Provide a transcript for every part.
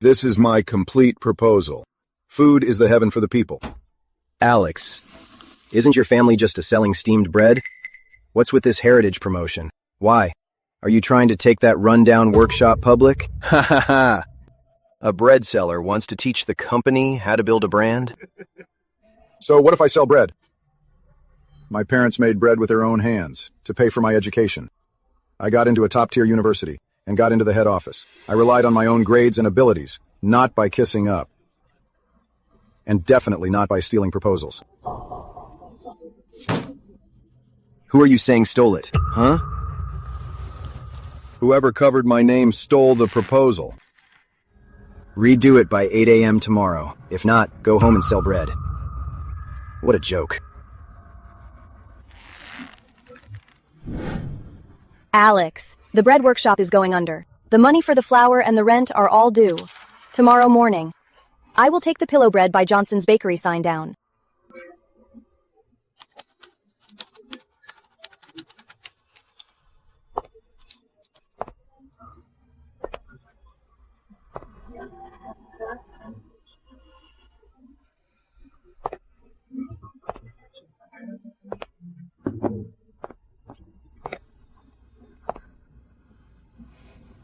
This is my complete proposal. Food is the heaven for the people. Alex, isn't your family just a selling steamed bread? What's with this heritage promotion? Why? Are you trying to take that rundown workshop public? Ha ha ha. A bread seller wants to teach the company how to build a brand? So what if I sell bread? My parents made bread with their own hands to pay for my education. I got into a top-tier university and got into the head office. I relied on my own grades and abilities, not by kissing up. And definitely not by stealing proposals. Who are you saying stole it, huh? Whoever covered my name stole the proposal. Redo it by 8 a.m. tomorrow. If not, go home and sell bread. What a joke. Alex, the bread workshop is going under. The money for the flour and the rent are all due. Tomorrow morning. I will take the pillow bread by Johnson's Bakery sign down.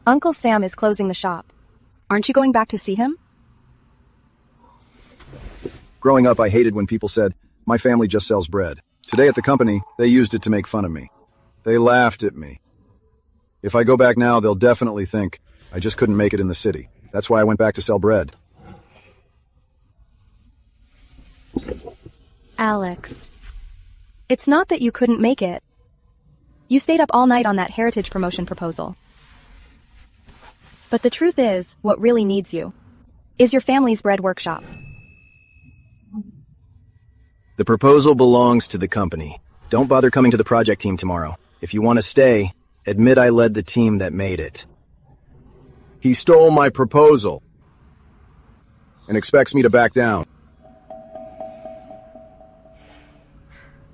Uncle Sam is closing the shop. Aren't you going back to see him? Growing up, I hated when people said, my family just sells bread. Today at the company, they used it to make fun of me. They laughed at me. If I go back now, they'll definitely think I just couldn't make it in the city. That's why I went back to sell bread. Alex, it's not that you couldn't make it. You stayed up all night on that heritage promotion proposal. But the truth is, what really needs you is your family's bread workshop. The proposal belongs to the company. Don't bother coming to the project team tomorrow. If you want to stay, admit I led the team that made it. He stole my proposal and expects me to back down.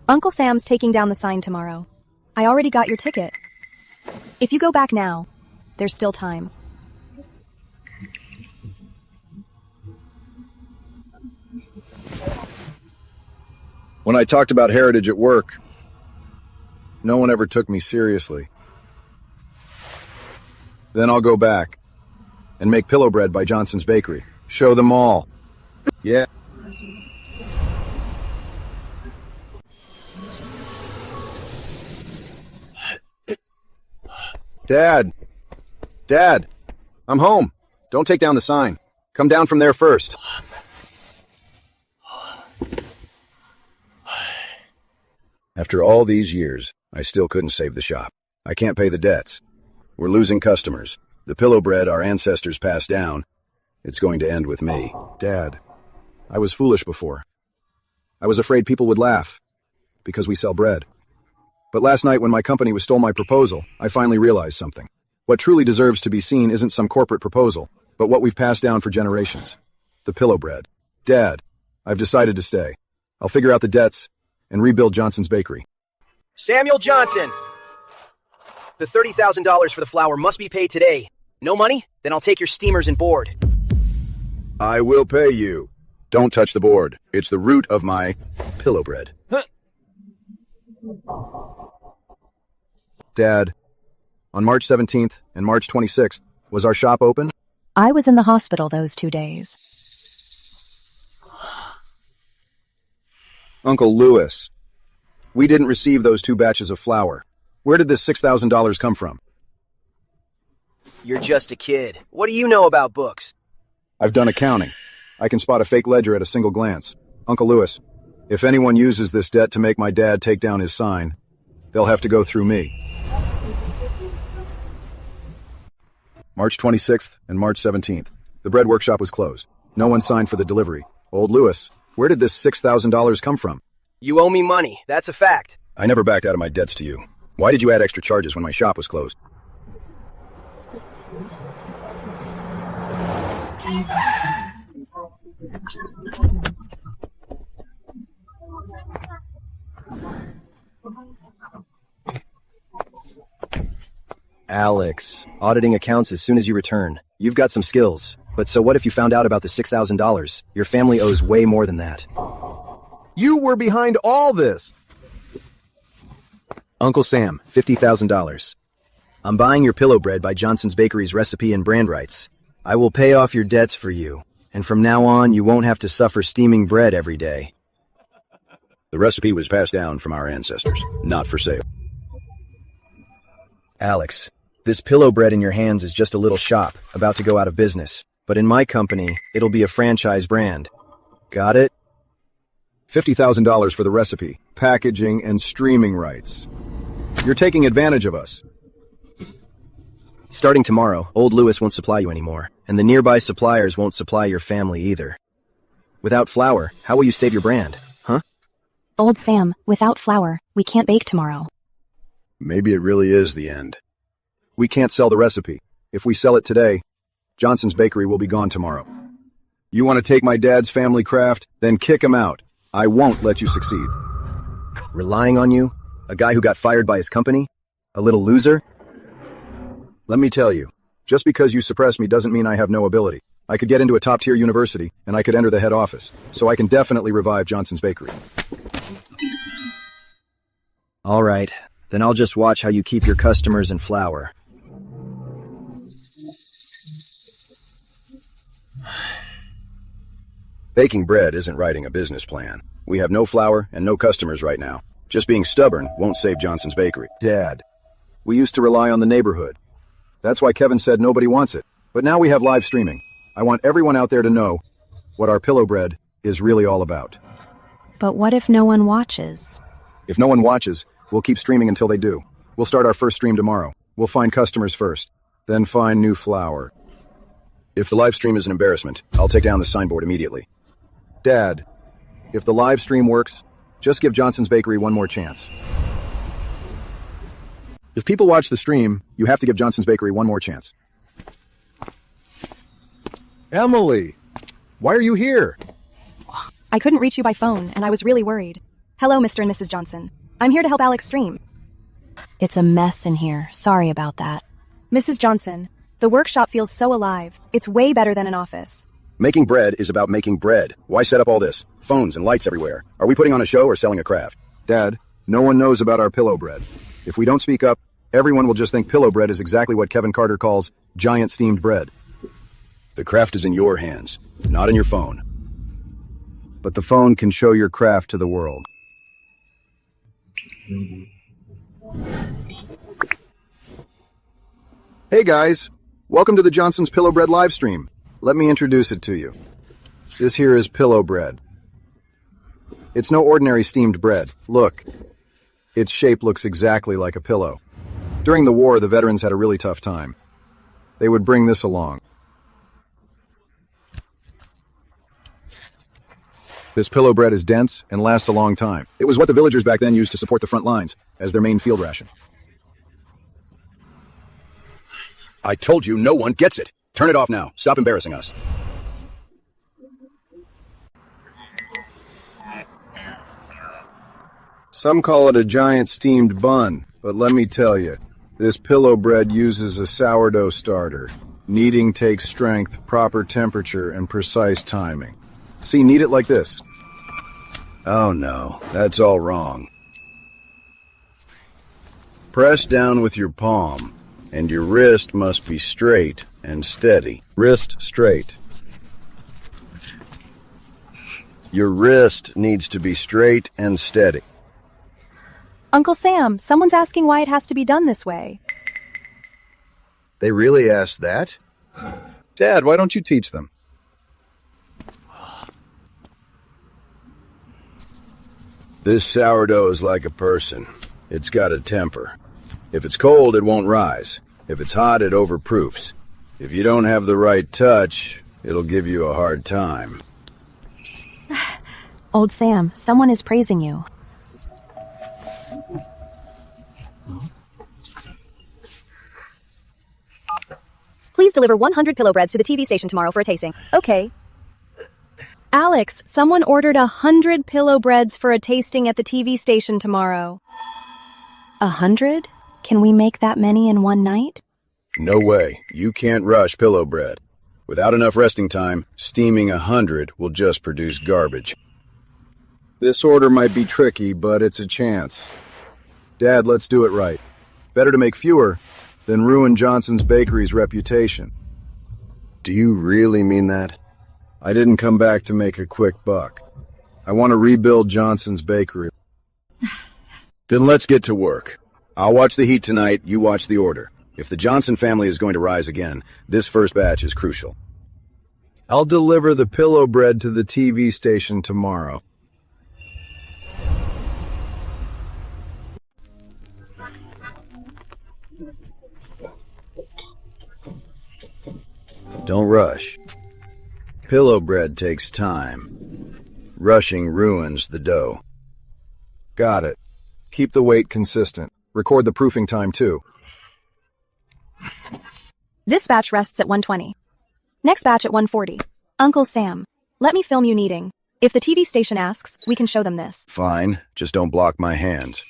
Uncle Sam's taking down the sign tomorrow. I already got your ticket. If you go back now, there's still time. When I talked about heritage at work, no one ever took me seriously. Then I'll go back and make pillow bread by Johnson's Bakery. Show them all. Yeah. Dad! Dad! I'm home. Don't take down the sign. Come down from there first. After all these years, I still couldn't save the shop. I can't pay the debts. We're losing customers. The pillow bread our ancestors passed down, it's going to end with me. Dad, I was foolish before. I was afraid people would laugh because we sell bread. But last night when my company stole my proposal, I finally realized something. What truly deserves to be seen isn't some corporate proposal, but what we've passed down for generations. The pillow bread. Dad, I've decided to stay. I'll figure out the debts and rebuild Johnson's Bakery. Samuel Johnson! The $30,000 for the flour must be paid today. No money? Then I'll take your steamers and board. I will pay you. Don't touch the board. It's the root of my pillow bread. Huh. Dad, on March 17th and March 26th, was our shop open? I was in the hospital those 2 days. Uncle Lewis, we didn't receive those 2 batches of flour. Where did this $6,000 come from? You're just a kid. What do you know about books? I've done accounting. I can spot a fake ledger at a single glance. Uncle Lewis, if anyone uses this debt to make my dad take down his sign, they'll have to go through me. March 26th and March 17th. The bread workshop was closed. No one signed for the delivery. Old Lewis, where did this $6,000 come from? You owe me money. That's a fact. I never backed out of my debts to you. Why did you add extra charges when my shop was closed? Alex, auditing accounts as soon as you return. You've got some skills. But so what if you found out about the $6,000? Your family owes way more than that. You were behind all this! Uncle Sam, $50,000. I'm buying your pillow bread by Johnson's Bakery's recipe and brand rights. I will pay off your debts for you, and from now on you won't have to suffer steaming bread every day. The recipe was passed down from our ancestors, not for sale. Alex, this pillow bread in your hands is just a little shop, about to go out of business. But in my company, it'll be a franchise brand. Got it? $50,000 for the recipe, packaging, and streaming rights. You're taking advantage of us. Starting tomorrow, Old Louis won't supply you anymore, and the nearby suppliers won't supply your family either. Without flour, how will you save your brand, huh? Old Sam, without flour, we can't bake tomorrow. Maybe it really is the end. We can't sell the recipe. If we sell it today, Johnson's Bakery will be gone tomorrow. You want to take my dad's family craft? Then kick him out. I won't let you succeed. Relying on you? A guy who got fired by his company? A little loser? Let me tell you, just because you suppress me doesn't mean I have no ability. I could get into a top-tier university, and I could enter the head office, so I can definitely revive Johnson's Bakery. All right, then I'll just watch how you keep your customers in flour. Baking bread isn't writing a business plan. We have no flour and no customers right now. Just being stubborn won't save Johnson's Bakery. Dad, we used to rely on the neighborhood. That's why Kevin said nobody wants it. But now we have live streaming. I want everyone out there to know what our pillow bread is really all about. But what if no one watches? If no one watches, we'll keep streaming until they do. We'll start our first stream tomorrow. We'll find customers first, then find new flour. If the live stream is an embarrassment, I'll take down the signboard immediately. Dad, if the live stream works, just give Johnson's Bakery one more chance. If people watch the stream, you have to give Johnson's Bakery one more chance. Emily, why are you here? I couldn't reach you by phone, and I was really worried. Hello, Mr. and Mrs. Johnson. I'm here to help Alex stream. It's a mess in here. Sorry about that. Mrs. Johnson, the workshop feels so alive. It's way better than an office. Making bread is about making bread. Why set up all this? Phones and lights everywhere. Are we putting on a show or selling a craft? Dad, no one knows about our pillow bread. If we don't speak up, everyone will just think pillow bread is exactly what Kevin Carter calls giant steamed bread. The craft is in your hands, not in your phone. But the phone can show your craft to the world. Hey guys, welcome to the Johnson's Pillow Bread live stream. Let me introduce it to you. This here is pillow bread. It's no ordinary steamed bread. Look, its shape looks exactly like a pillow. During the war, the veterans had a really tough time. They would bring this along. This pillow bread is dense and lasts a long time. It was what the villagers back then used to support the front lines as their main field ration. I told you no one gets it. Turn it off now. Stop embarrassing us. Some call it a giant steamed bun, but let me tell you, this pillow bread uses a sourdough starter. Kneading takes strength, proper temperature, and precise timing. See, knead it like this. Oh no, that's all wrong. Press down with your palm, and your wrist must be straight and steady. Wrist straight. Your wrist needs to be straight and steady. Uncle Sam, someone's asking why it has to be done this way. They really asked that? Dad, why don't you teach them? This sourdough is like a person. It's got a temper. If it's cold, it won't rise. If it's hot, it overproofs. If you don't have the right touch, it'll give you a hard time. Old Sam, someone is praising you. Please deliver 100 pillow breads to the TV station tomorrow for a tasting. Okay. Alex, someone ordered 100 pillow breads for a tasting at the TV station tomorrow. 100? Can we make that many in one night? No way. You can't rush pillow bread. Without enough resting time, steaming 100 will just produce garbage. This order might be tricky, but it's a chance. Dad, let's do it right. Better to make fewer than ruin Johnson's Bakery's reputation. Do you really mean that? I didn't come back to make a quick buck. I want to rebuild Johnson's Bakery. Then let's get to work. I'll watch the heat tonight, you watch the order. If the Johnson family is going to rise again, this first batch is crucial. I'll deliver the pillow bread to the TV station tomorrow. Don't rush. Pillow bread takes time. Rushing ruins the dough. Got it. Keep the weight consistent. Record the proofing time, too. This batch rests at 120. Next batch at 140. Uncle Sam, let me film you kneading. If the TV station asks, we can show them this. Fine, just don't block my hands.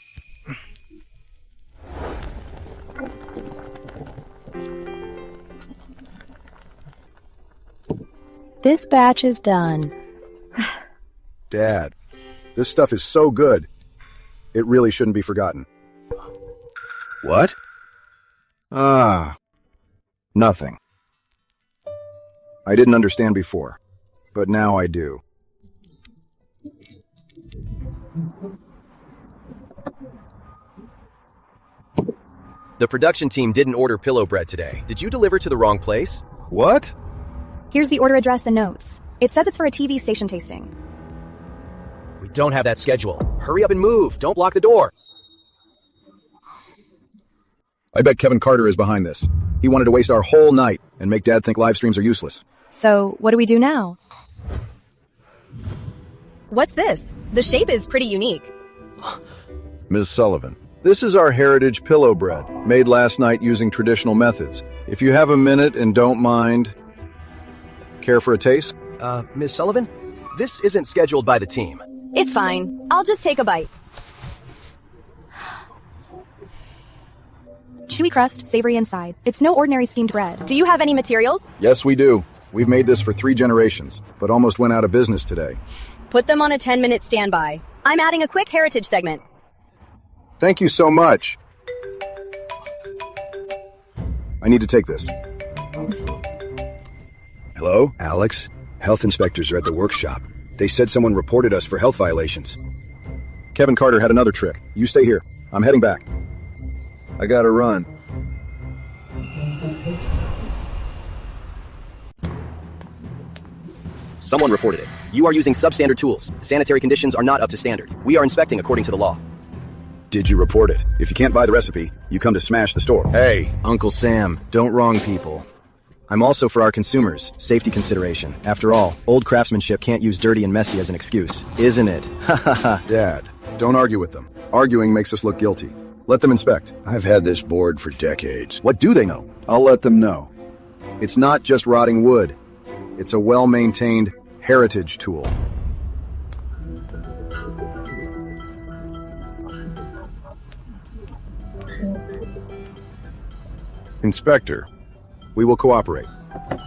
This batch is done. Dad, this stuff is so good. It really shouldn't be forgotten. What? Nothing. I didn't understand before, but now I do. The production team didn't order pillow bread today. Did you deliver to the wrong place? What? Here's the order address and notes. It says it's for a TV station tasting. We don't have that schedule. Hurry up and move. Don't block the door. I bet Kevin Carter is behind this. He wanted to waste our whole night and make Dad think live streams are useless. So, what do we do now? What's this? The shape is pretty unique. Ms. Sullivan, this is our heritage pillow bread, made last night using traditional methods. If you have a minute and don't mind, care for a taste? Ms. Sullivan? This isn't scheduled by the team. It's fine. I'll just take a bite. Chewy crust, savory inside. It's no ordinary steamed bread. Do you have any materials? Yes, we do. We've made this for 3 generations, but almost went out of business today. Put them on a 10-minute standby. I'm adding a quick heritage segment. Thank you so much. I need to take this. Hello, Alex? Health inspectors are at the workshop. They said someone reported us for health violations. Kevin Carter had another trick. You stay here. I'm heading back. I gotta run. Someone reported it. You are using substandard tools. Sanitary conditions are not up to standard. We are inspecting according to the law. Did you report it? If you can't buy the recipe, you come to smash the store. Hey! Uncle Sam, don't wrong people. I'm also for our consumers. Safety consideration. After all, old craftsmanship can't use dirty and messy as an excuse, isn't it? Ha ha ha. Dad, don't argue with them. Arguing makes us look guilty. Let them inspect. I've had this board for decades. What do they know? I'll let them know. It's not just rotting wood. It's a well-maintained heritage tool. Inspector, we will cooperate.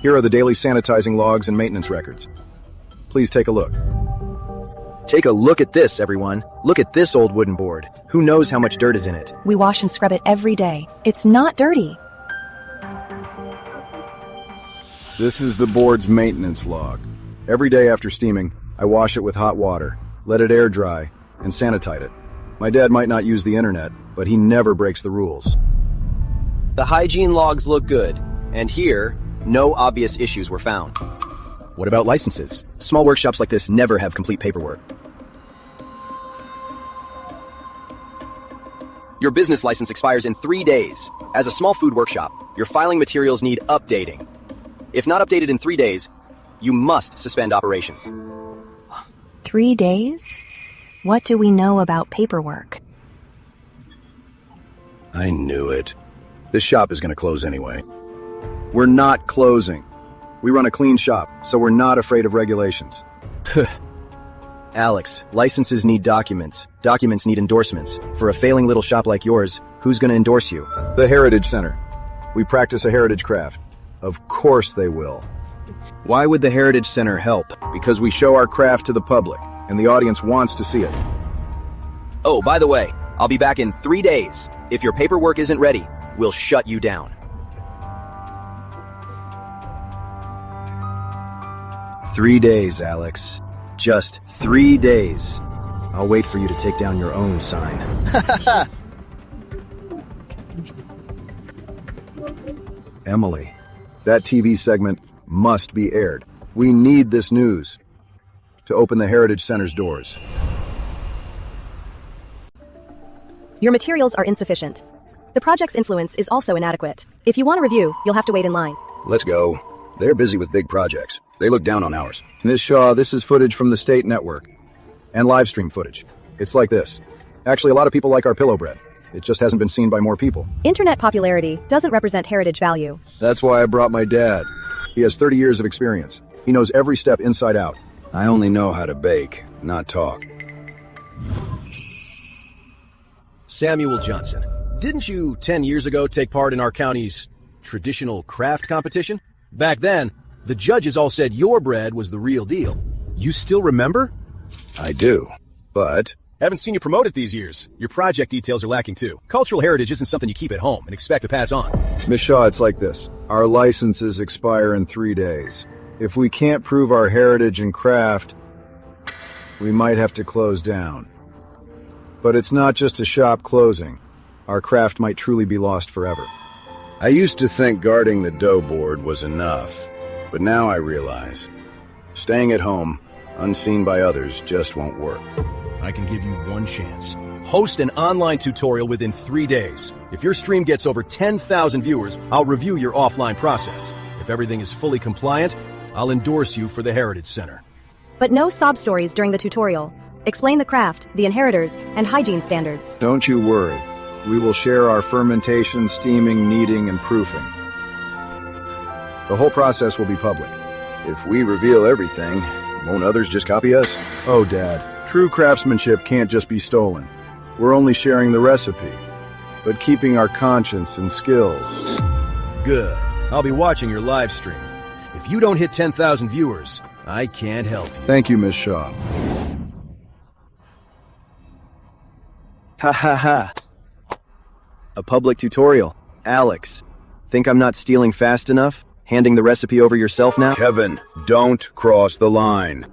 Here are the daily sanitizing logs and maintenance records. Please take a look. Take a look at this, everyone. Look at this old wooden board. Who knows how much dirt is in it? We wash and scrub it every day. It's not dirty. This is the board's maintenance log. Every day after steaming, I wash it with hot water, let it air dry, and sanitize it. My dad might not use the internet, but he never breaks the rules. The hygiene logs look good, and here, no obvious issues were found. What about licenses? Small workshops like this never have complete paperwork. Your business license expires in 3 days. As a small food workshop, your filing materials need updating. If not updated in 3 days, you must suspend operations. 3 days? What do we know about paperwork? I knew it. This shop is going to close anyway. We're not closing. We run a clean shop, so we're not afraid of regulations. Alex, licenses need documents. Documents need endorsements. For a failing little shop like yours, who's going to endorse you? The Heritage Center. We practice a heritage craft. Of course they will. Why would the Heritage Center help? Because we show our craft to the public, and the audience wants to see it. Oh, by the way, I'll be back in 3 days. If your paperwork isn't ready, we'll shut you down. 3 days, Alex. Just 3 days. I'll wait for you to take down your own sign. Emily, that TV segment must be aired. We need this news to open the Heritage Center's doors. Your materials are insufficient. The project's influence is also inadequate. If you want a review, you'll have to wait in line. Let's go. They're busy with big projects. They look down on ours. Ms. Shaw, this is footage from the state network and live stream footage. It's like this. Actually, a lot of people like our pillow bread. It just hasn't been seen by more people. Internet popularity doesn't represent heritage value. That's why I brought my dad. He has 30 years of experience. He knows every step inside out. I only know how to bake, not talk. Samuel Johnson, didn't you 10 years ago take part in our county's traditional craft competition? Back then, the judges all said your bread was the real deal. You still remember? I do, but... Haven't seen you promote it these years. Your project details are lacking too. Cultural heritage isn't something you keep at home and expect to pass on. Ms. Shaw, it's like this. Our licenses expire in 3 days. If we can't prove our heritage and craft, we might have to close down. But it's not just a shop closing. Our craft might truly be lost forever. I used to think guarding the dough board was enough, but now I realize staying at home, unseen by others, just won't work. I can give you one chance. Host an online tutorial within 3 days. If your stream gets over 10,000 viewers, I'll review your offline process. If everything is fully compliant, I'll endorse you for the Heritage Center. But no sob stories during the tutorial. Explain the craft, the inheritors, and hygiene standards. Don't you worry. We will share our fermentation, steaming, kneading, and proofing. The whole process will be public. If we reveal everything, won't others just copy us? Oh, Dad, true craftsmanship can't just be stolen. We're only sharing the recipe, but keeping our conscience and skills. Good. I'll be watching your live stream. If you don't hit 10,000 viewers, I can't help you. Thank you, Ms. Shaw. Ha ha ha. A public tutorial. Alex, think I'm not stealing fast enough? Handing the recipe over yourself now? Kevin, don't cross the line.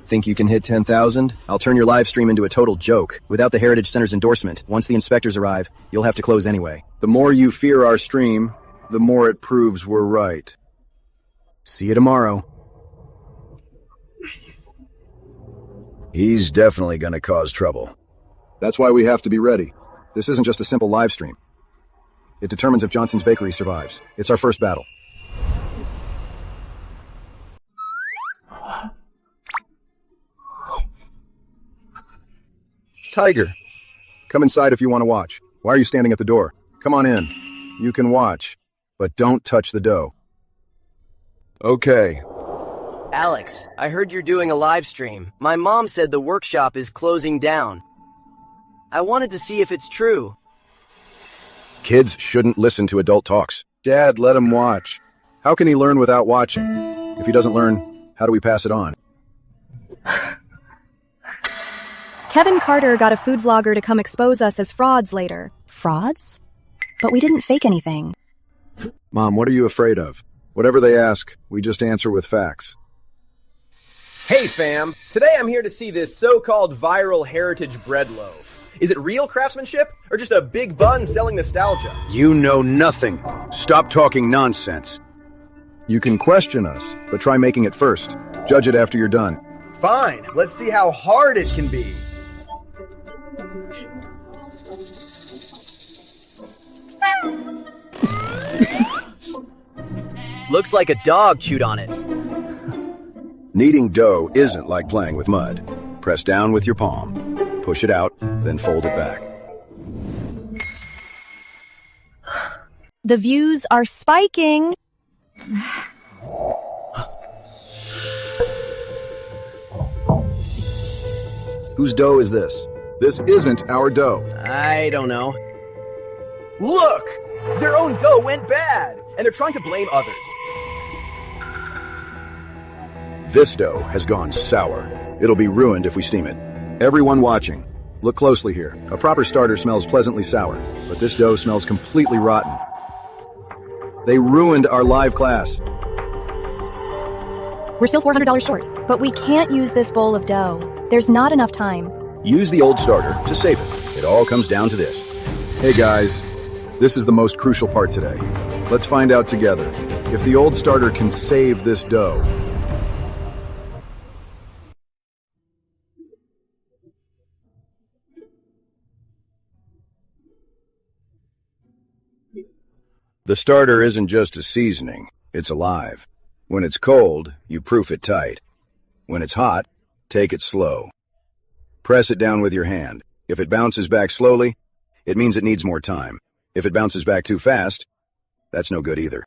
Think you can hit 10,000? I'll turn your live stream into a total joke. Without the Heritage Center's endorsement, once the inspectors arrive, you'll have to close anyway. The more you fear our stream, the more it proves we're right. See you tomorrow. He's definitely gonna cause trouble. That's why we have to be ready. This isn't just a simple live stream. It determines if Johnson's Bakery survives. It's our first battle. Tiger, come inside if you want to watch. Why are you standing at the door? Come on in. You can watch, but don't touch the dough. Okay. Alex, I heard you're doing a live stream. My mom said the workshop is closing down. I wanted to see if it's true. Kids shouldn't listen to adult talks. Dad, let him watch. How can he learn without watching? If he doesn't learn, how do we pass it on? Kevin Carter got a food vlogger to come expose us as frauds later. Frauds? But we didn't fake anything. Mom, what are you afraid of? Whatever they ask, we just answer with facts. Hey fam, today I'm here to see this so-called viral heritage bread loaf. Is it real craftsmanship or just a big bun selling nostalgia? You know nothing. Stop talking nonsense. You can question us, but try making it first. Judge it after you're done. Fine, let's see how hard it can be. Looks like a dog chewed on it. Kneading dough isn't like playing with mud. Press down with your palm. Push it out, then fold it back. The views are spiking. Whose dough is this? This isn't our dough. I don't know. Look! Their own dough went bad, and they're trying to blame others. This dough has gone sour. It'll be ruined if we steam it. Everyone watching, look closely here. A proper starter smells pleasantly sour, but this dough smells completely rotten. They ruined our live class. We're still $400 short, but we can't use this bowl of dough. There's not enough time. Use the old starter to save it. It all comes down to this. Hey guys, this is the most crucial part today. Let's find out together if the old starter can save this dough. The starter isn't just a seasoning, it's alive. When it's cold, you proof it tight. When it's hot, take it slow. Press it down with your hand. If it bounces back slowly, it means it needs more time. If it bounces back too fast, that's no good either.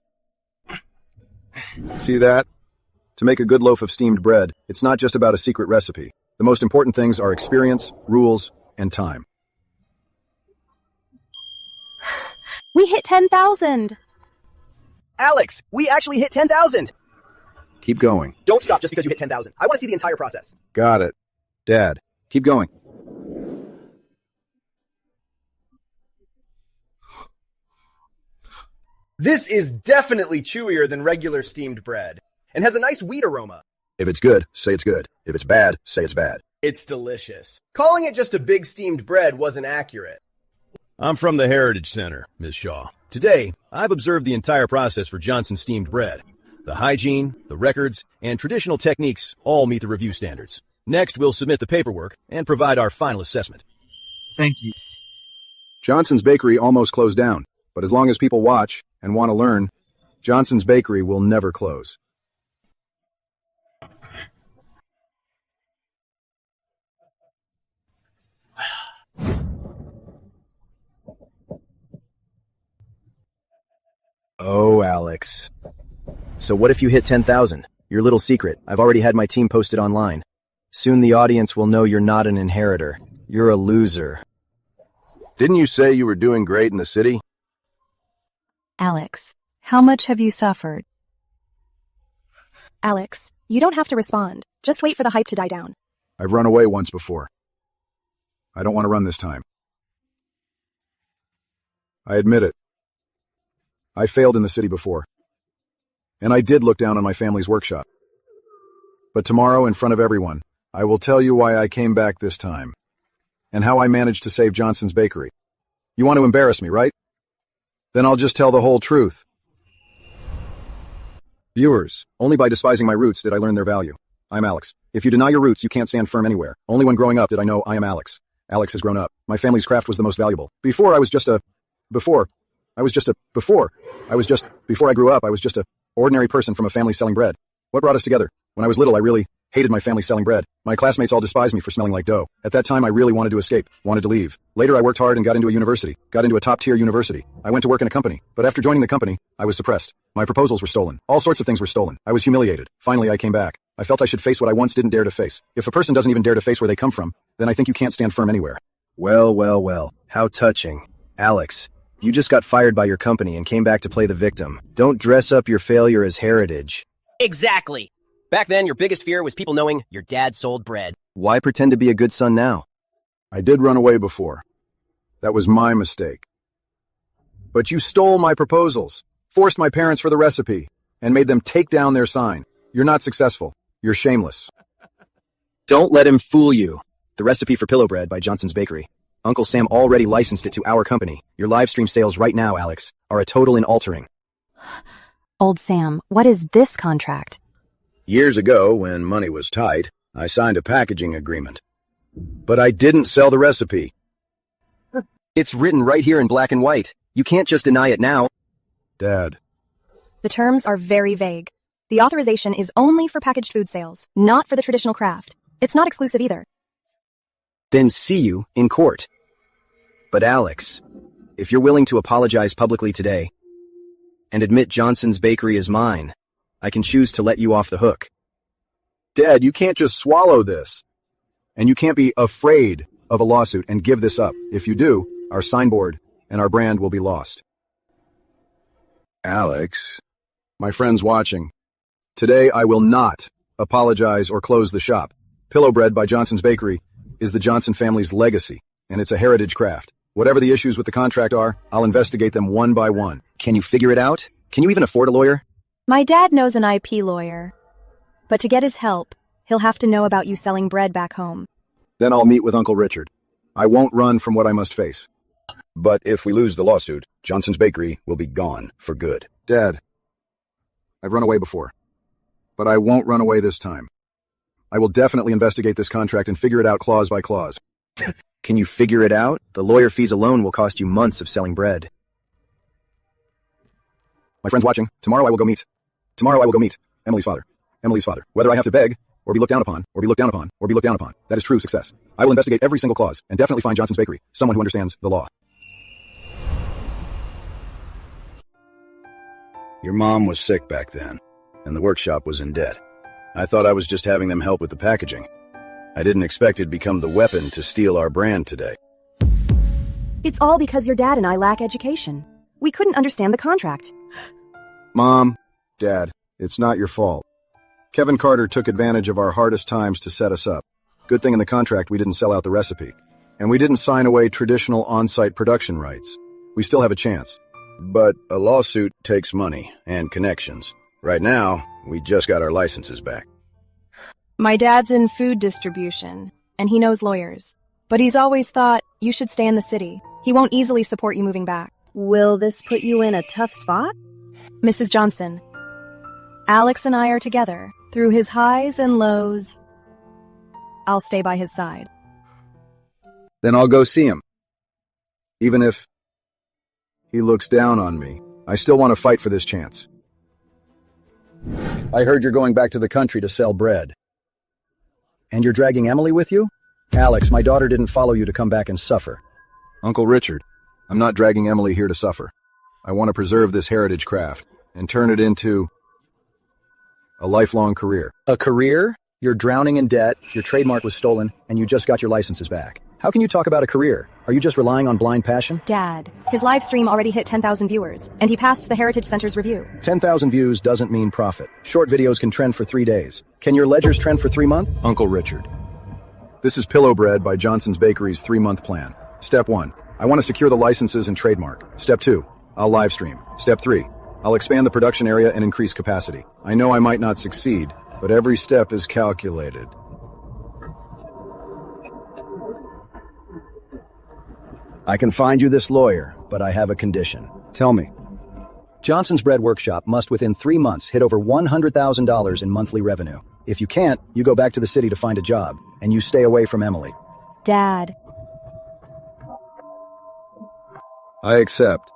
See that? To make a good loaf of steamed bread, it's not just about a secret recipe. The most important things are experience, rules, and time. We hit 10,000. Alex, we actually hit 10,000. Keep going. Don't stop just because you hit 10,000. I want to see the entire process. Got it. Dad, keep going. This is definitely chewier than regular steamed bread and has a nice wheat aroma. If it's good, say it's good. If it's bad, say it's bad. It's delicious. Calling it just a big steamed bread wasn't accurate. I'm from the Heritage Center, Ms. Shaw. Today, I've observed the entire process for Johnson's steamed bread. The hygiene, the records, and traditional techniques all meet the review standards. Next, we'll submit the paperwork and provide our final assessment. Thank you. Johnson's Bakery almost closed down, but as long as people watch and want to learn, Johnson's Bakery will never close. Oh, Alex. So what if you hit 10,000? Your little secret. I've already had my team posted online. Soon the audience will know you're not an inheritor. You're a loser. Didn't you say you were doing great in the city? Alex, how much have you suffered? Alex, you don't have to respond. Just wait for the hype to die down. I've run away once before. I don't want to run this time. I admit it. I failed in the city before. And I did look down on my family's workshop. But tomorrow, in front of everyone, I will tell you why I came back this time. And how I managed to save Johnson's Bakery. You want to embarrass me, right? Then I'll just tell the whole truth. Viewers, only by despising my roots did I learn their value. I'm Alex. If you deny your roots, you can't stand firm anywhere. Only when growing up did I know I am Alex. Alex has grown up. My family's craft was the most valuable. Before I grew up, I was just a ordinary person from a family selling bread. What brought us together? When I was little, I really hated my family selling bread. My classmates all despised me for smelling like dough. At that time, I really wanted to escape, wanted to leave. Later, I worked hard and got into a top-tier university. I went to work in a company, but after joining the company, I was suppressed. My proposals were stolen. All sorts of things were stolen. I was humiliated. Finally, I came back. I felt I should face what I once didn't dare to face. If a person doesn't even dare to face where they come from, then I think you can't stand firm anywhere. Well. How touching. Alex, you just got fired by your company and came back to play the victim. Don't dress up your failure as heritage. Exactly. Back then, your biggest fear was people knowing your dad sold bread. Why pretend to be a good son now? I did run away before. That was my mistake. But you stole my proposals, forced my parents for the recipe, and made them take down their sign. You're not successful. You're shameless. Don't let him fool you. The recipe for pillow bread by Johnson's Bakery. Uncle Sam already licensed it to our company. Your live stream sales right now, Alex, are a total and altering. Old Sam, what is this contract? Years ago, when money was tight, I signed a packaging agreement. But I didn't sell the recipe. It's written right here in black and white. You can't just deny it now. Dad. The terms are very vague. The authorization is only for packaged food sales, not for the traditional craft. It's not exclusive either. Then see you in court. But Alex, if you're willing to apologize publicly today and admit Johnson's Bakery is mine, I can choose to let you off the hook. Dad, you can't just swallow this. And you can't be afraid of a lawsuit and give this up. If you do, our signboard and our brand will be lost. Alex. My friends watching, today I will not apologize, or close the shop. Pillow Bread by Johnson's Bakery is the Johnson family's legacy, and it's a heritage craft. Whatever the issues with the contract are, I'll investigate them one by one. Can you figure it out? Can you even afford a lawyer? My dad knows an IP lawyer. But to get his help, he'll have to know about you selling bread back home. Then I'll meet with Uncle Richard. I won't run from what I must face. But if we lose the lawsuit, Johnson's Bakery will be gone for good. Dad, I've run away before, but I won't run away this time. I will definitely investigate this contract and figure it out clause by clause. Can you figure it out? The lawyer fees alone will cost you months of selling bread. My friend's watching. Tomorrow I will go meet Emily's father. Whether I have to beg, or be looked down upon, or be looked down upon, or be looked down upon, that is true success. I will investigate every single clause, and definitely find Johnson's Bakery, someone who understands the law. Your mom was sick back then, and the workshop was in debt. I thought I was just having them help with the packaging. I didn't expect it'd become the weapon to steal our brand today. It's all because your dad and I lack education. We couldn't understand the contract. Mom, Dad, it's not your fault. Kevin Carter took advantage of our hardest times to set us up. Good thing in the contract we didn't sell out the recipe. And we didn't sign away traditional on-site production rights. We still have a chance. But a lawsuit takes money and connections. Right now, we just got our licenses back. My dad's in food distribution, and he knows lawyers. But he's always thought you should stay in the city. He won't easily support you moving back. Will this put you in a tough spot? Mrs. Johnson, Alex and I are together. Through his highs and lows, I'll stay by his side. Then I'll go see him. Even if he looks down on me, I still want to fight for this chance. I heard you're going back to the country to sell bread. And you're dragging Emily with you? Alex, my daughter didn't follow you to come back and suffer. Uncle Richard, I'm not dragging Emily here to suffer. I want to preserve this heritage craft and turn it into a lifelong career. A career? You're drowning in debt, your trademark was stolen, and you just got your licenses back. How can you talk about a career? Are you just relying on blind passion? Dad, his live stream already hit 10,000 viewers, and he passed the Heritage Center's review. 10,000 views doesn't mean profit. Short videos can trend for 3 days. Can your ledgers trend for 3 months? Uncle Richard, this is Pillow Bread by Johnson's Bakery's 3-month plan. Step 1, I want to secure the licenses and trademark. Step 2, I'll live stream. Step 3, I'll expand the production area and increase capacity. I know I might not succeed, but every step is calculated. I can find you this lawyer, but I have a condition. Tell me. Johnson's Bread Workshop must within 3 months hit over $100,000 in monthly revenue. If you can't, you go back to the city to find a job, and you stay away from Emily. Dad. I accept.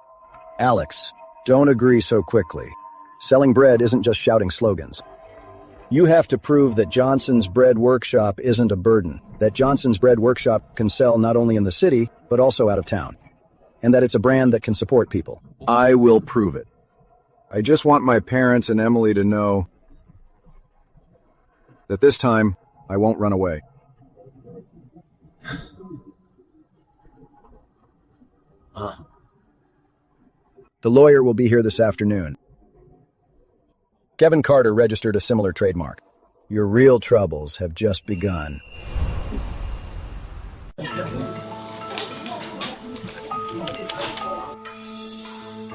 Alex, don't agree so quickly. Selling bread isn't just shouting slogans. You have to prove that Johnson's Bread Workshop isn't a burden, that Johnson's Bread Workshop can sell not only in the city, but also out of town, and that it's a brand that can support people. I will prove it. I just want my parents and Emily to know that this time, I won't run away. The lawyer will be here this afternoon. Kevin Carter registered a similar trademark. Your real troubles have just begun.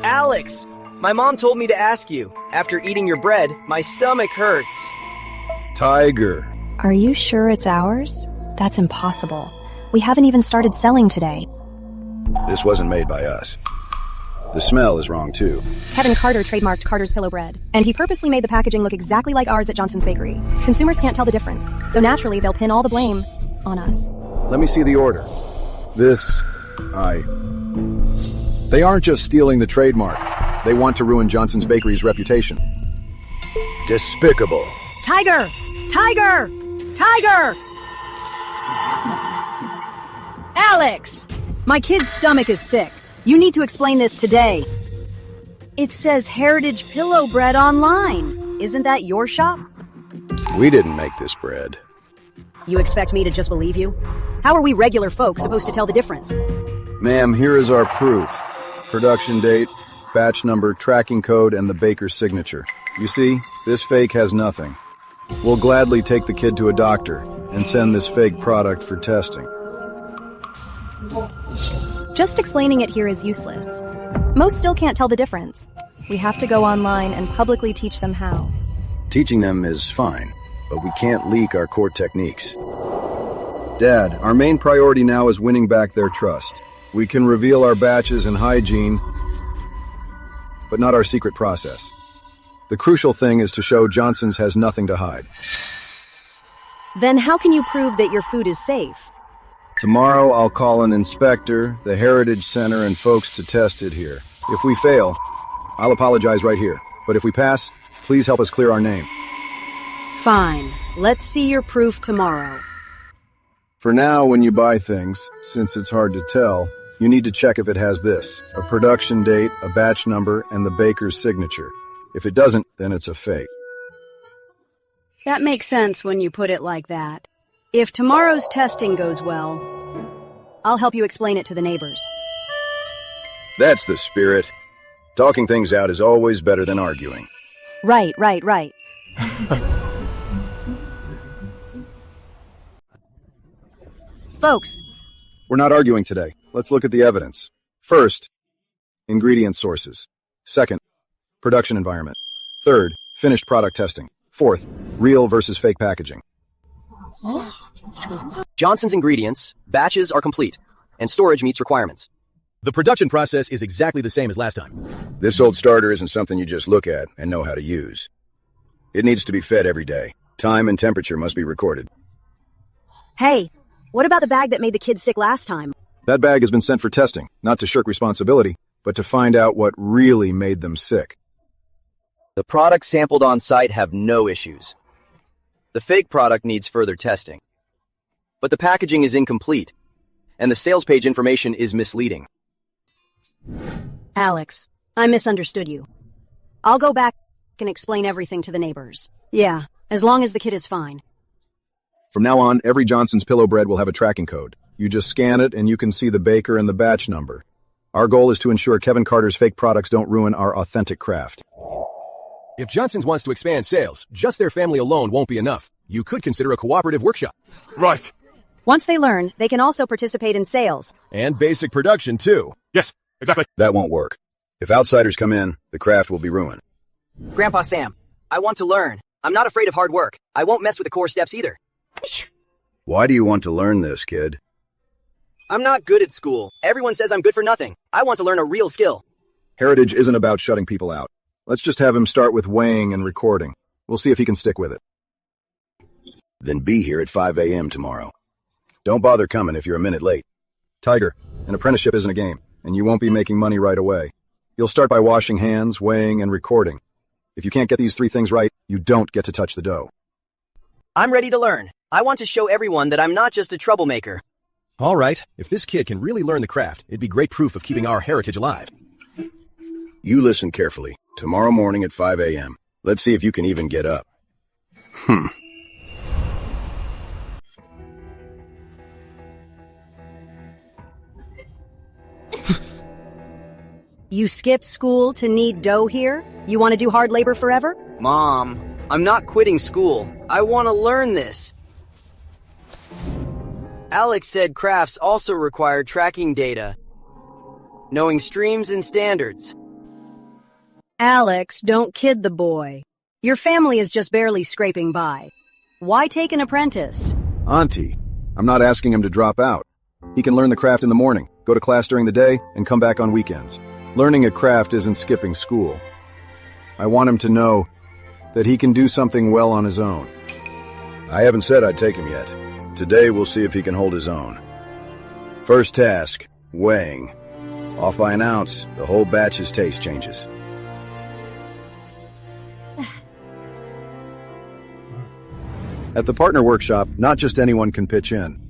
Alex! My mom told me to ask you. After eating your bread, my stomach hurts. Tiger. Are you sure it's ours? That's impossible. We haven't even started selling today. This wasn't made by us. The smell is wrong, too. Kevin Carter trademarked Carter's Pillow Bread, and he purposely made the packaging look exactly like ours at Johnson's Bakery. Consumers can't tell the difference, so naturally they'll pin all the blame on us. Let me see the order. They aren't just stealing the trademark. They want to ruin Johnson's Bakery's reputation. Despicable. Tiger! Tiger! Tiger! Alex! My kid's stomach is sick. You need to explain this today. It says Heritage Pillow Bread online. Isn't that your shop? We didn't make this bread. You expect me to just believe you? How are we regular folks supposed to tell the difference? Ma'am, here is our proof. Production date, batch number, tracking code, and the baker's signature. You see, this fake has nothing. We'll gladly take the kid to a doctor and send this fake product for testing. Just explaining it here is useless. Most still can't tell the difference. We have to go online and publicly teach them how. Teaching them is fine, but we can't leak our core techniques. Dad, our main priority now is winning back their trust. We can reveal our batches and hygiene, but not our secret process. The crucial thing is to show Johnson's has nothing to hide. Then how can you prove that your food is safe? Tomorrow I'll call an inspector, the Heritage Center, and folks to test it here. If we fail, I'll apologize right here. But if we pass, please help us clear our name. Fine. Let's see your proof tomorrow. For now, when you buy things, since it's hard to tell, you need to check if it has this: a production date, a batch number, and the baker's signature. If it doesn't, then it's a fake. That makes sense when you put it like that. If tomorrow's testing goes well, I'll help you explain it to the neighbors. That's the spirit. Talking things out is always better than arguing. Right. Folks, We're not arguing today. Let's look at the evidence. First, ingredient sources. Second, production environment. Third, finished product testing. Fourth, real versus fake packaging. Johnson's ingredients, batches are complete, and storage meets requirements. The production process is exactly the same as last time. This old starter isn't something you just look at and know how to use. It needs to be fed every day. Time and temperature must be recorded. hey, what about the bag that made the kids sick last time? That bag has been sent for testing, not to shirk responsibility, but to find out what really made them sick. The products sampled on site have no issues. The fake product needs further testing. But the packaging is incomplete, and the sales page information is misleading. Alex, I misunderstood you. I'll go back and explain everything to the neighbors. Yeah, as long as the kid is fine. From now on, every Johnson's Pillow Bread will have a tracking code. You just scan it and you can see the baker and the batch number. Our goal is to ensure Kevin Carter's fake products don't ruin our authentic craft. If Johnson's wants to expand sales, just their family alone won't be enough. You could consider a cooperative workshop. Right. Once they learn, they can also participate in sales. And basic production, too. Yes, exactly. That won't work. If outsiders come in, the craft will be ruined. Grandpa Sam, I want to learn. I'm not afraid of hard work. I won't mess with the core steps either. Why do you want to learn this, kid? I'm not good at school. Everyone says I'm good for nothing. I want to learn a real skill. Heritage isn't about shutting people out. Let's just have him start with weighing and recording. We'll see if he can stick with it. Then be here at 5 a.m. tomorrow. Don't bother coming if you're a minute late. Tiger, an apprenticeship isn't a game, and you won't be making money right away. You'll start by washing hands, weighing, and recording. If you can't get these 3 things right, you don't get to touch the dough. I'm ready to learn. I want to show everyone that I'm not just a troublemaker. All right, if this kid can really learn the craft, it'd be great proof of keeping our heritage alive. You listen carefully. Tomorrow morning at 5 a.m. Let's see if you can even get up. You skipped school to knead dough here? You want to do hard labor forever? Mom, I'm not quitting school. I want to learn this. Alex said crafts also require tracking data, knowing streams and standards. Alex, don't kid the boy. Your family is just barely scraping by. Why take an apprentice? Auntie, I'm not asking him to drop out. He can learn the craft in the morning, go to class during the day, and come back on weekends. Learning a craft isn't skipping school. I want him to know that he can do something well on his own. I haven't said I'd take him yet. Today we'll see if he can hold his own. First task, weighing. Off by an ounce, the whole batch's taste changes. At the partner workshop, not just anyone can pitch in.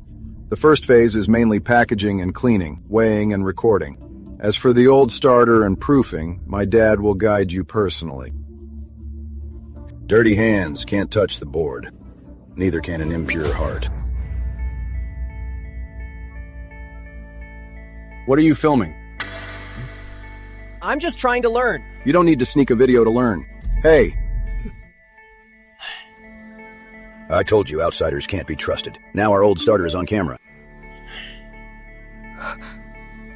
The first phase is mainly packaging and cleaning, weighing and recording. As for the old starter and proofing, my dad will guide you personally. Dirty hands can't touch the board. Neither can an impure heart. What are you filming? I'm just trying to learn. You don't need to sneak a video to learn. Hey! I told you outsiders can't be trusted. Now our old starter is on camera.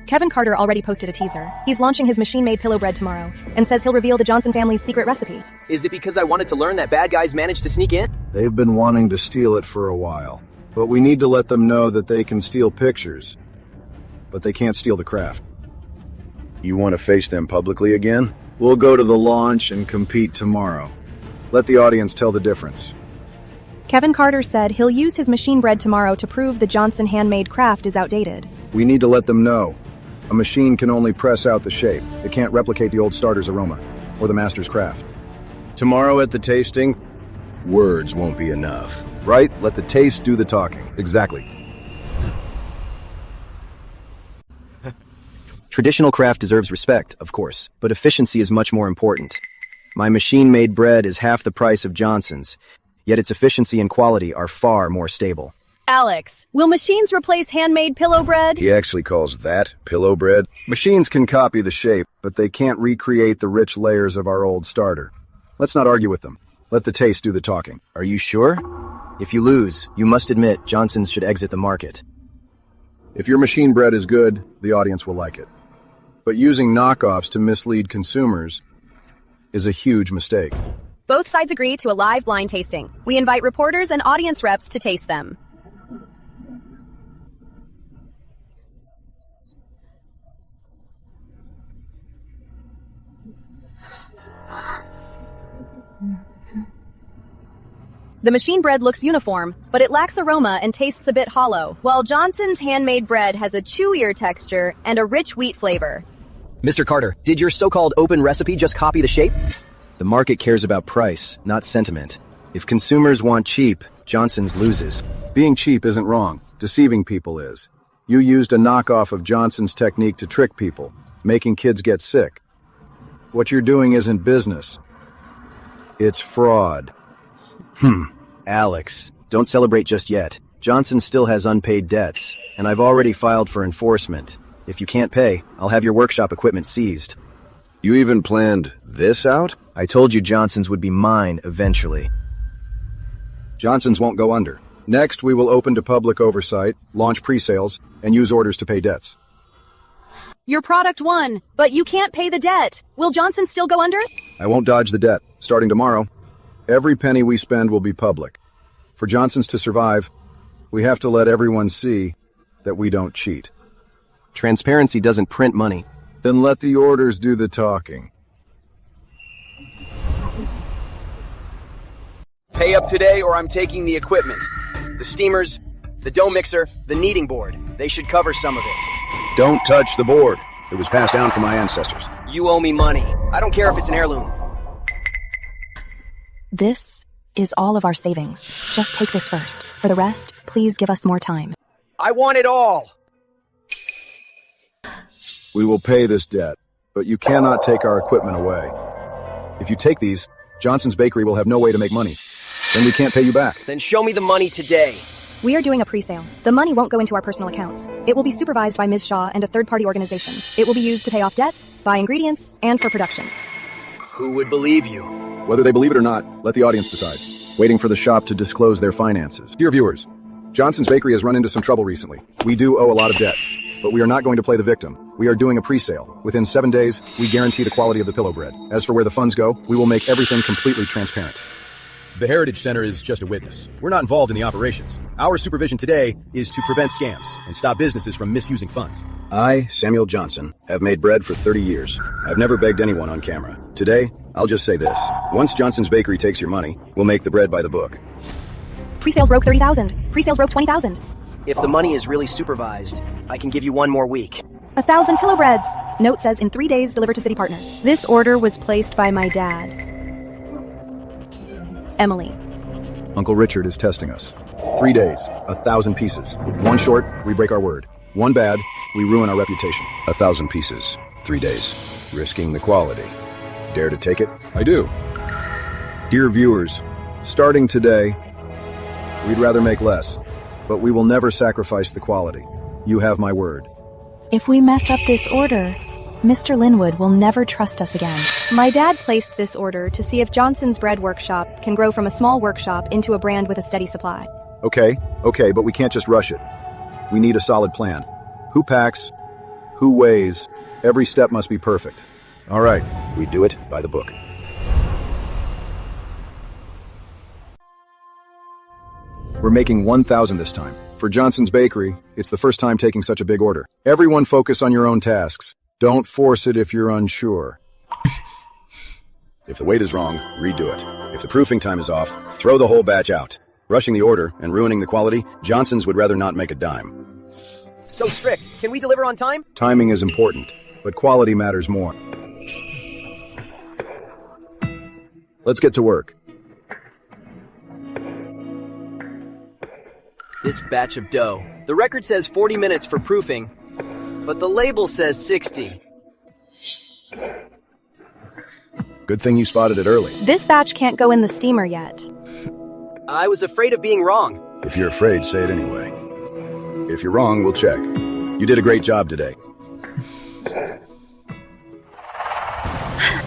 Kevin Carter already posted a teaser. He's launching his machine-made pillow bread tomorrow and says he'll reveal the Johnson family's secret recipe. Is it because I wanted to learn that bad guys managed to sneak in? They've been wanting to steal it for a while, but we need to let them know that they can steal pictures, but they can't steal the craft. You want to face them publicly again? We'll go to the launch and compete tomorrow. Let the audience tell the difference. Kevin Carter said he'll use his machine bread tomorrow to prove the Johnson handmade craft is outdated. We need to let them know. A machine can only press out the shape. It can't replicate the old starter's aroma or the master's craft. Tomorrow at the tasting, words won't be enough. Right? Let the taste do the talking. Exactly. Traditional craft deserves respect, of course, but efficiency is much more important. My machine-made bread is half the price of Johnson's, yet its efficiency and quality are far more stable. Alex, will machines replace handmade pillow bread? He actually calls that pillow bread. Machines can copy the shape, but they can't recreate the rich layers of our old starter. Let's not argue with them. Let the taste do the talking. Are you sure? If you lose, you must admit Johnson's should exit the market. If your machine bread is good, the audience will like it. But using knockoffs to mislead consumers is a huge mistake. Both sides agree to a live blind tasting. We invite reporters and audience reps to taste them. The machine bread looks uniform, but it lacks aroma and tastes a bit hollow, while Johnson's handmade bread has a chewier texture and a rich wheat flavor. Mr. Carter, did your so-called open recipe just copy the shape? The market cares about price, not sentiment. If consumers want cheap, Johnson's loses. Being cheap isn't wrong. Deceiving people is. You used a knockoff of Johnson's technique to trick people, making kids get sick. What you're doing isn't business. It's fraud. Alex, don't celebrate just yet. Johnson still has unpaid debts, and I've already filed for enforcement. If you can't pay, I'll have your workshop equipment seized. You even planned this out? I told you Johnson's would be mine eventually. Johnson's won't go under. Next, we will open to public oversight, launch pre-sales, and use orders to pay debts. Your product won, but you can't pay the debt. Will Johnson still go under? I won't dodge the debt. Starting tomorrow, every penny we spend will be public. For Johnson's to survive, we have to let everyone see that we don't cheat. Transparency doesn't print money. Then let the orders do the talking. Pay up today or I'm taking the equipment. The steamers, the dough mixer, the kneading board. They should cover some of it. Don't touch the board. It was passed down from my ancestors. You owe me money. I don't care if it's an heirloom. This is all of our savings. Just take this first. For the rest, please give us more time. I want it all. We will pay this debt, but you cannot take our equipment away. If you take these, Johnson's Bakery will have no way to make money. Then we can't pay you back. Then show me the money today. We are doing a pre-sale. The money won't go into our personal accounts. It will be supervised by Ms. Shaw and a third-party organization. It will be used to pay off debts, buy ingredients, and for production. Who would believe you? Whether they believe it or not, let the audience decide. Waiting for the shop to disclose their finances. Dear viewers, Johnson's Bakery has run into some trouble recently. We do owe a lot of debt, but we are not going to play the victim. We are doing a pre-sale. Within 7 days, we guarantee the quality of the pillow bread. As for where the funds go, we will make everything completely transparent. The Heritage Center is just a witness. We're not involved in the operations. Our supervision today is to prevent scams and stop businesses from misusing funds. I, Samuel Johnson, have made bread for 30 years. I've never begged anyone on camera. Today, I'll just say this. Once Johnson's Bakery takes your money, we'll make the bread by the book. Pre-sales broke 30,000. Pre-sales broke 20,000. If the money is really supervised, I can give you 1 more week. 1,000 pillow breads. Note says in 3 days delivered to city partners. This order was placed by my dad. Emily. Uncle Richard is testing us. 3 days, 1,000 pieces. 1 short, we break our word. 1 bad, we ruin our reputation. 1,000 pieces, 3 days. Risking the quality. Dare to take it? I do. Dear viewers, starting today, we'd rather make less, but we will never sacrifice the quality. You have my word. If we mess up this order, Mr. Linwood will never trust us again. My dad placed this order to see if Johnson's Bread Workshop can grow from a small workshop into a brand with a steady supply. Okay, but we can't just rush it. We need a solid plan. Who packs? Who weighs? Every step must be perfect. All right, we do it by the book. We're making 1,000 this time. For Johnson's Bakery, it's the first time taking such a big order. Everyone focus on your own tasks. Don't force it if you're unsure. If the weight is wrong, redo it. If the proofing time is off, throw the whole batch out. Rushing the order and ruining the quality, Johnson's would rather not make a dime. So strict. Can we deliver on time? Timing is important, but quality matters more. Let's get to work. This batch of dough. The record says 40 minutes for proofing, but the label says 60. Good thing you spotted it early. This batch can't go in the steamer yet. I was afraid of being wrong. If you're afraid, say it anyway. If you're wrong, we'll check. You did a great job today.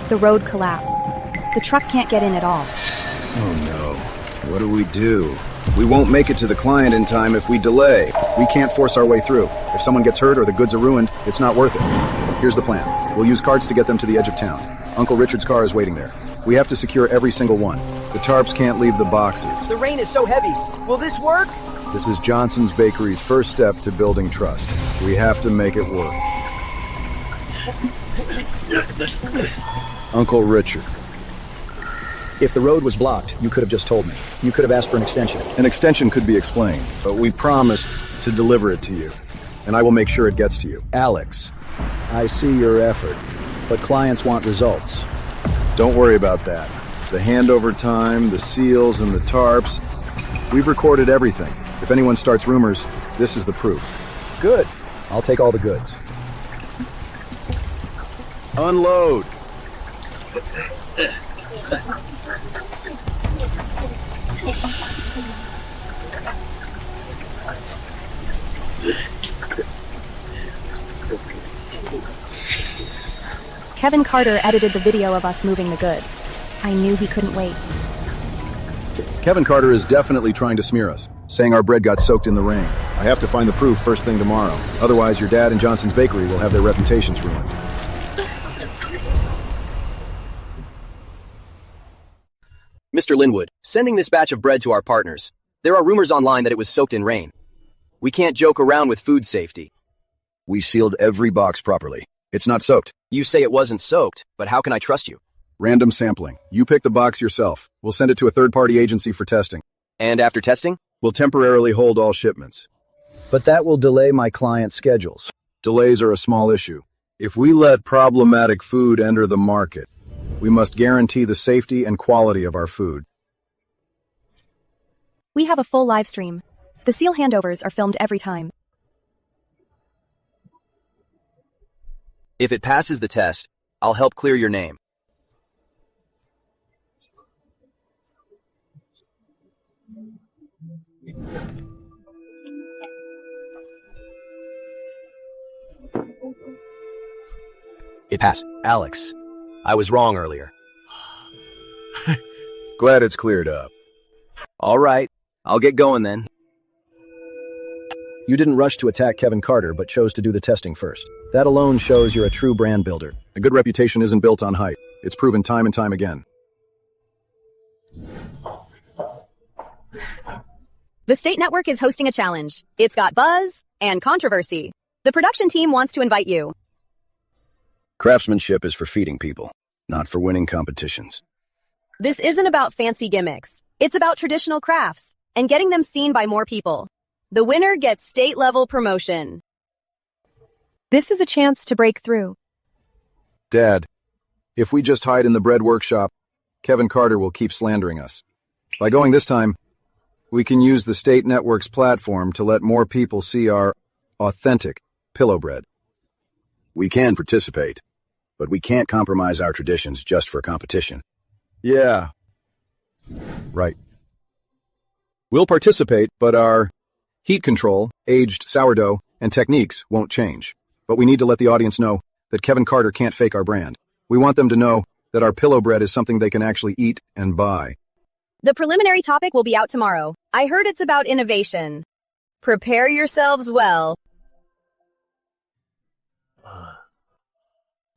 The road collapsed. The truck can't get in at all. Oh no. What do we do? We won't make it to the client in time if we delay. We can't force our way through. If someone gets hurt or the goods are ruined, it's not worth it. Here's the plan. We'll use carts to get them to the edge of town. Uncle Richard's car is waiting there. We have to secure every single one. The tarps can't leave the boxes. The rain is so heavy. Will this work? This is Johnson's Bakery's first step to building trust. We have to make it work. Uncle Richard. If the road was blocked, you could have just told me. You could have asked for an extension. An extension could be explained, but we promised to deliver it to you. And I will make sure it gets to you. Alex, I see your effort, but clients want results. Don't worry about that. The handover time, the seals, and the tarps. We've recorded everything. If anyone starts rumors, this is the proof. Good. I'll take all the goods. Unload. Kevin Carter edited the video of us moving the goods. I knew he couldn't wait. Kevin Carter is definitely trying to smear us, saying our bread got soaked in the rain. I have to find the proof first thing tomorrow. Otherwise, your dad and Johnson's Bakery will have their reputations ruined. Mr. Linwood, sending this batch of bread to our partners. There are rumors online that it was soaked in rain. We can't joke around with food safety. We sealed every box properly. It's not soaked. You say it wasn't soaked, but how can I trust you? Random sampling. You pick the box yourself. We'll send it to a third-party agency for testing. And after testing? We'll temporarily hold all shipments. But that will delay my client's schedules. Delays are a small issue. If we let problematic food enter the market, we must guarantee the safety and quality of our food. We have a full live stream. The seal handovers are filmed every time. If it passes the test, I'll help clear your name. It passed. Alex, I was wrong earlier. Glad it's cleared up. All right, I'll get going then. You didn't rush to attack Kevin Carter, but chose to do the testing first. That alone shows you're a true brand builder. A good reputation isn't built on hype. It's proven time and time again. The State Network is hosting a challenge. It's got buzz and controversy. The production team wants to invite you. Craftsmanship is for feeding people, not for winning competitions. This isn't about fancy gimmicks. It's about traditional crafts and getting them seen by more people. The winner gets state-level promotion. This is a chance to break through. Dad, if we just hide in the bread workshop, Kevin Carter will keep slandering us. By going this time, we can use the State Network's platform to let more people see our authentic pillow bread. We can participate, but we can't compromise our traditions just for competition. Yeah. Right. We'll participate, but our heat control, aged sourdough, and techniques won't change. But we need to let the audience know that Kevin Carter can't fake our brand. We want them to know that our pillow bread is something they can actually eat and buy. The preliminary topic will be out tomorrow. I heard it's about innovation. Prepare yourselves well.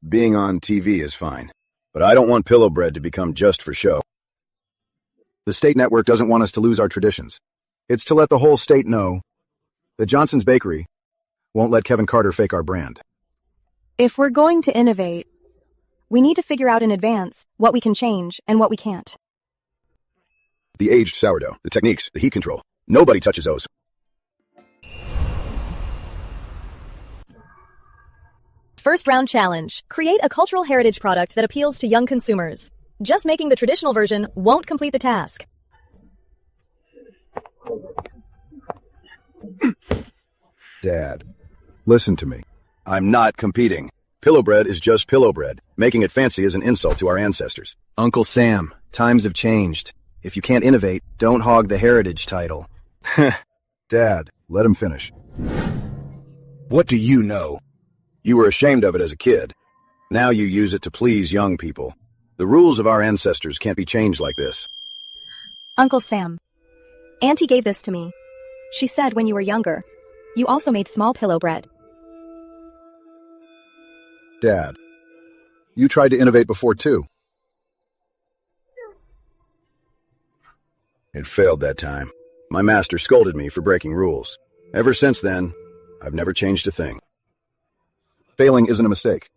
Being on TV is fine, but I don't want pillow bread to become just for show. The state network doesn't want us to lose our traditions. It's to let the whole state know that Johnson's Bakery won't let Kevin Carter fake our brand. If we're going to innovate, we need to figure out in advance what we can change and what we can't. The aged sourdough, the techniques, the heat control. Nobody touches those. First round challenge. Create a cultural heritage product that appeals to young consumers. Just making the traditional version won't complete the task. Dad, listen to me. I'm not competing. Pillow bread is just pillow bread. Making it fancy is an insult to our ancestors. Uncle Sam, times have changed. If you can't innovate, don't hog the heritage title. Dad, let him finish. What do you know? You were ashamed of it as a kid. Now you use it to please young people. The rules of our ancestors can't be changed like this. Uncle Sam, Auntie gave this to me. She said when you were younger, you also made small pillow bread. Dad, you tried to innovate before too. It failed that time. My master scolded me for breaking rules. Ever since then, I've never changed a thing. Failing isn't a mistake.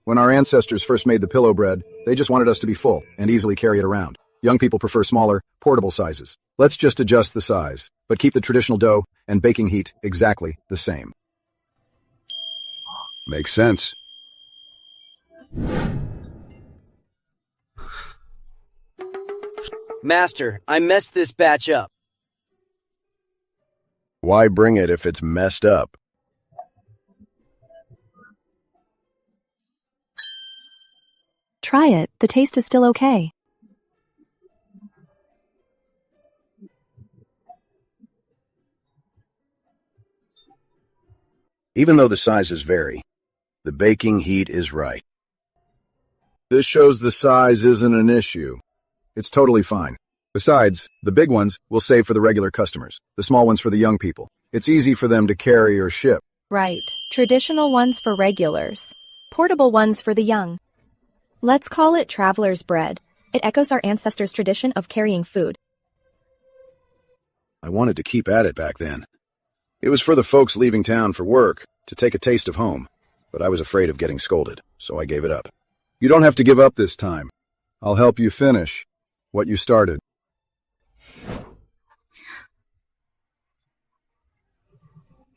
When our ancestors first made the pillow bread, they just wanted us to be full and easily carry it around. Young people prefer smaller, portable sizes. Let's just adjust the size, but keep the traditional dough and baking heat exactly the same. Makes sense. Master, I messed this batch up. Why bring it if it's messed up? Try it. The taste is still okay. Even though the sizes vary, the baking heat is right. This shows the size isn't an issue. It's totally fine. Besides, the big ones we'll save for the regular customers, the small ones for the young people. It's easy for them to carry or ship. Right. Traditional ones for regulars. Portable ones for the young. Let's call it traveler's bread. It echoes our ancestors' tradition of carrying food. I wanted to keep at it back then. It was for the folks leaving town for work, to take a taste of home, but I was afraid of getting scolded, so I gave it up. You don't have to give up this time. I'll help you finish what you started.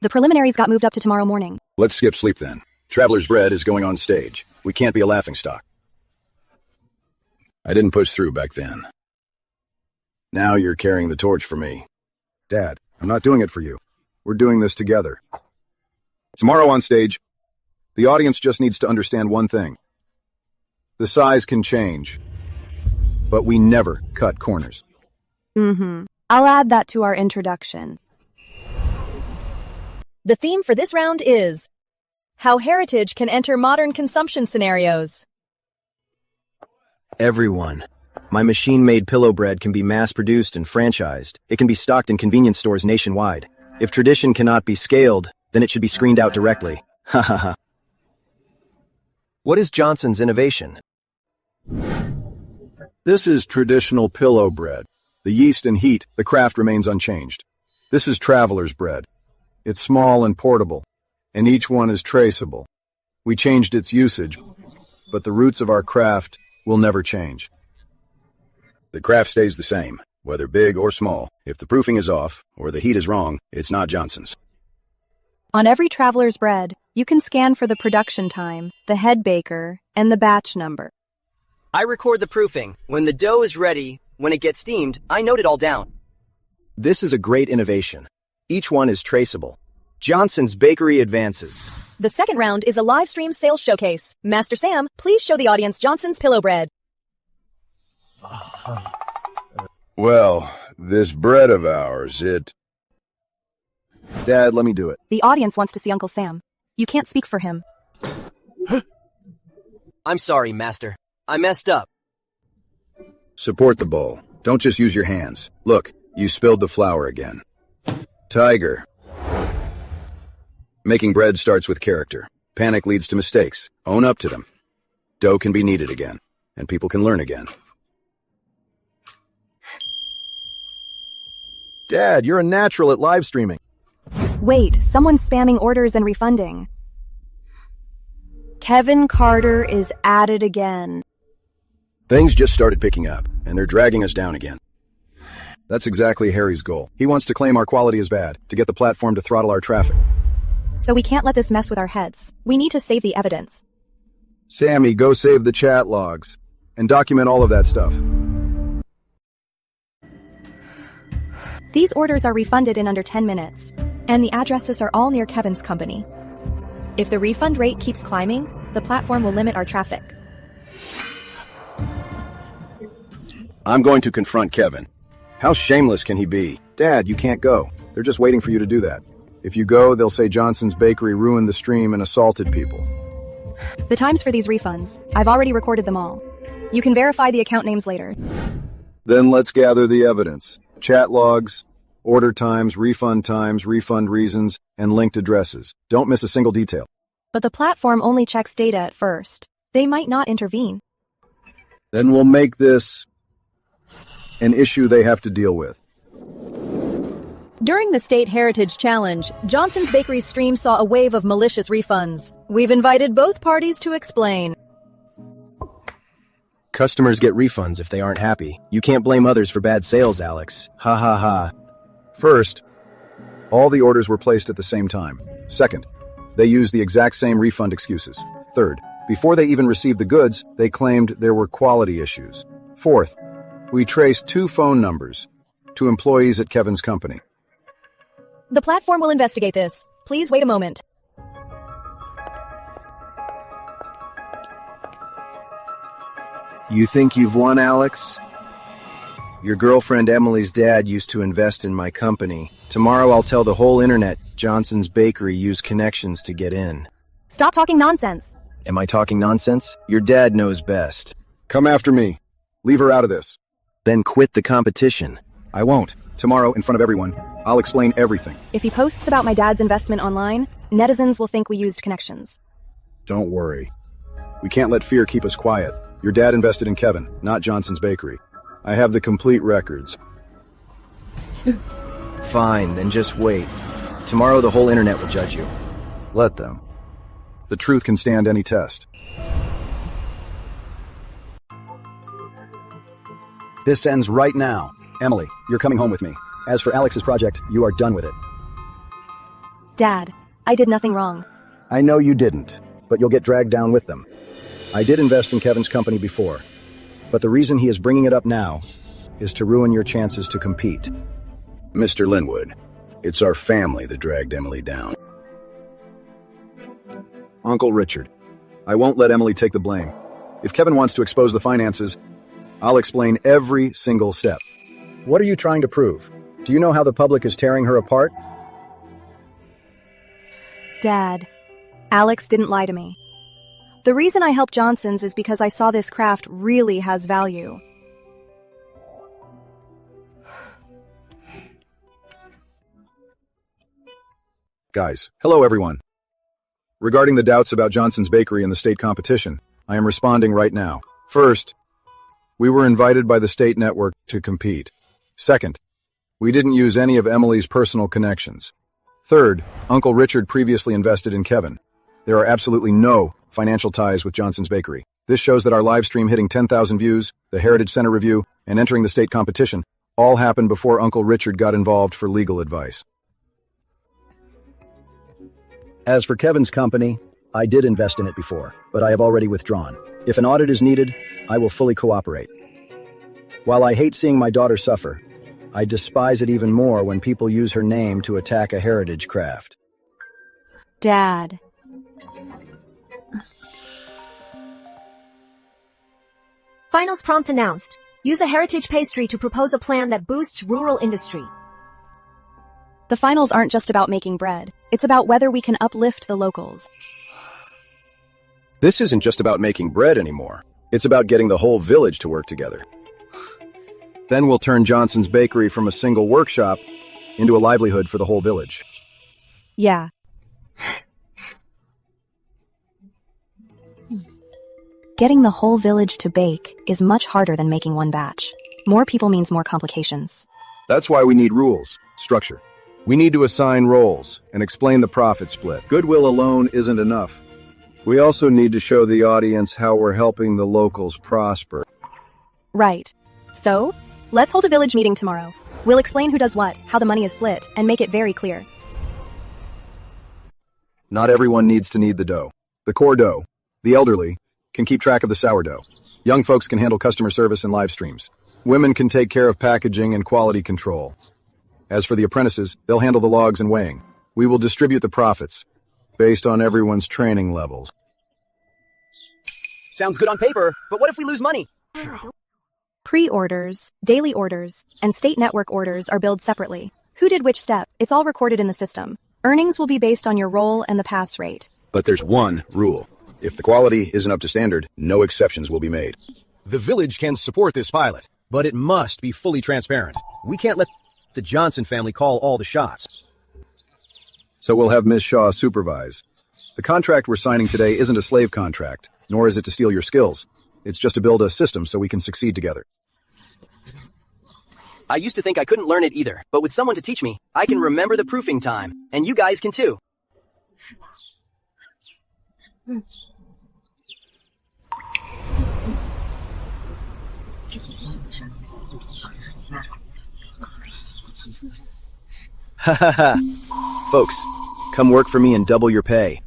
The preliminaries got moved up to tomorrow morning. Let's skip sleep then. Traveler's Bread is going on stage. We can't be a laughingstock. I didn't push through back then. Now you're carrying the torch for me. Dad, I'm not doing it for you. We're doing this together. Tomorrow on stage, the audience just needs to understand one thing. The size can change, but we never cut corners. I'll add that to our introduction. The theme for this round is how heritage can enter modern consumption scenarios. Everyone. My machine-made pillow bread can be mass-produced and franchised. It can be stocked in convenience stores nationwide. If tradition cannot be scaled, then it should be screened out directly. Ha ha ha. What is Johnson's innovation? This is traditional pillow bread. The yeast and heat, the craft remains unchanged. This is traveler's bread. It's small and portable, and each one is traceable. We changed its usage, but the roots of our craft will never change. The craft stays the same, whether big or small. If the proofing is off or the heat is wrong, it's not Johnson's. On every traveler's bread, you can scan for the production time, the head baker, and the batch number. I record the proofing. When the dough is ready, when it gets steamed, I note it all down. This is a great innovation. Each one is traceable. Johnson's Bakery advances. The second round is a live stream sales showcase. Master Sam, please show the audience Johnson's pillow bread. Well, this bread of ours, Dad, let me do it. The audience wants to see Uncle Sam. You can't speak for him. I'm sorry, Master. I messed up. Support the bowl. Don't just use your hands. Look, you spilled the flour again. Tiger. Making bread starts with character. Panic leads to mistakes. Own up to them. Dough can be kneaded again, and people can learn again. Dad, you're a natural at live streaming. Wait, someone's spamming orders and refunding. Kevin Carter is at it again. Things just started picking up, and they're dragging us down again. That's exactly Harry's goal. He wants to claim our quality is bad, to get the platform to throttle our traffic. So we can't let this mess with our heads. We need to save the evidence. Sammy, go save the chat logs and document all of that stuff. These orders are refunded in under 10 minutes, and the addresses are all near Kevin's company. If the refund rate keeps climbing, the platform will limit our traffic. I'm going to confront Kevin. How shameless can he be? Dad, you can't go. They're just waiting for you to do that. If you go, they'll say Johnson's Bakery ruined the stream and assaulted people. The times for these refunds, I've already recorded them all. You can verify the account names later. Then let's gather the evidence. Chat logs, order times, refund reasons, and linked addresses. Don't miss a single detail. But the platform only checks data at first. They might not intervene. Then we'll make this an issue they have to deal with. During the State Heritage Challenge, Johnson's Bakery stream saw a wave of malicious refunds. We've invited both parties to explain. Customers get refunds if they aren't happy. You can't blame others for bad sales, Alex. Ha ha ha. First, all the orders were placed at the same time. Second, they used the exact same refund excuses. Third, before they even received the goods, they claimed there were quality issues. Fourth, we traced 2 phone numbers to employees at Kevin's company. The platform will investigate this. Please wait a moment. You think you've won, Alex? Your girlfriend Emily's dad used to invest in my company. Tomorrow I'll tell the whole internet Johnson's Bakery used connections to get in. Stop talking nonsense. Am I talking nonsense? Your dad knows best. Come after me. Leave her out of this. Then quit the competition. I won't. Tomorrow, in front of everyone, I'll explain everything. If he posts about my dad's investment online, netizens will think we used connections. Don't worry. We can't let fear keep us quiet. Your dad invested in Kevin, not Johnson's Bakery. I have the complete records. Fine, then just wait. Tomorrow the whole internet will judge you. Let them. The truth can stand any test. This ends right now. Emily, you're coming home with me. As for Alex's project, you are done with it. Dad, I did nothing wrong. I know you didn't, but you'll get dragged down with them. I did invest in Kevin's company before, but the reason he is bringing it up now is to ruin your chances to compete. Mr. Linwood, it's our family that dragged Emily down. Uncle Richard, I won't let Emily take the blame. If Kevin wants to expose the finances, I'll explain every single step. What are you trying to prove? Do you know how the public is tearing her apart? Dad, Alex didn't lie to me. The reason I helped Johnson's is because I saw this craft really has value. Guys, hello everyone. Regarding the doubts about Johnson's Bakery in the state competition, I am responding right now. First, we were invited by the state network to compete. Second, we didn't use any of Emily's personal connections. Third, Uncle Richard previously invested in Kevin. There are absolutely no financial ties with Johnson's Bakery. This shows that our live stream hitting 10,000 views, the Heritage Center review, and entering the state competition all happened before Uncle Richard got involved for legal advice. As for Kevin's company, I did invest in it before, but I have already withdrawn. If an audit is needed, I will fully cooperate. While I hate seeing my daughter suffer, I despise it even more when people use her name to attack a heritage craft. Dad. Finals prompt announced. Use a heritage pastry to propose a plan that boosts rural industry. The finals aren't just about making bread. It's about whether we can uplift the locals. This isn't just about making bread anymore. It's about getting the whole village to work together. Then we'll turn Johnson's Bakery from a single workshop into a livelihood for the whole village. Yeah. Getting the whole village to bake is much harder than making one batch. More people means more complications. That's why we need rules, structure. We need to assign roles and explain the profit split. Goodwill alone isn't enough. We also need to show the audience how we're helping the locals prosper. Right. So, let's hold a village meeting tomorrow. We'll explain who does what, how the money is split, and make it very clear. Not everyone needs to knead the dough. The core dough, the elderly, can keep track of the sourdough. Young folks can handle customer service and live streams. Women can take care of packaging and quality control. As for the apprentices, they'll handle the logs and weighing. We will distribute the profits based on everyone's training levels. Sounds good on paper, but what if we lose money? Pre-orders, daily orders, and state network orders are billed separately. Who did which step? It's all recorded in the system. Earnings will be based on your role and the pass rate. But there's one rule. If the quality isn't up to standard, no exceptions will be made. The village can support this pilot, but it must be fully transparent. We can't let the Johnson family call all the shots. So we'll have Ms. Shaw supervise. The contract we're signing today isn't a slave contract, nor is it to steal your skills. It's just to build a system so we can succeed together. I used to think I couldn't learn it either, but with someone to teach me, I can remember the proofing time, and you guys can too. Ha ha ha. Folks, come work for me and double your pay.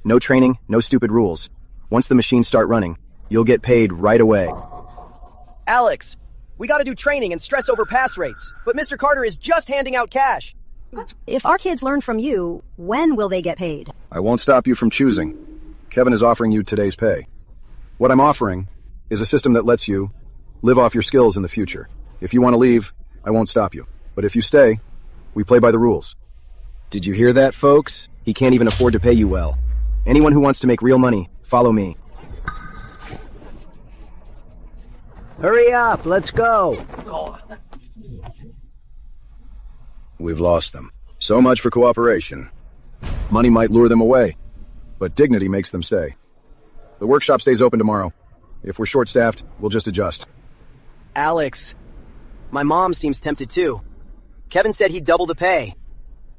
No training, no stupid rules. Once the machines start running, you'll get paid right away. Alex, we gotta do training and stress over pass rates, but Mr. Carter is just handing out cash. If our kids learn from you, when will they get paid? I won't stop you from choosing. Kevin is offering you today's pay. What I'm offering is a system that lets you live off your skills in the future. If you want to leave, I won't stop you. But if you stay, we play by the rules. Did you hear that, folks? He can't even afford to pay you well. Anyone who wants to make real money, follow me. Hurry up, let's go. We've lost them. So much for cooperation. Money might lure them away, but dignity makes them stay. The workshop stays open tomorrow. If we're short-staffed, we'll just adjust. Alex, my mom seems tempted too. Kevin said he'd double the pay.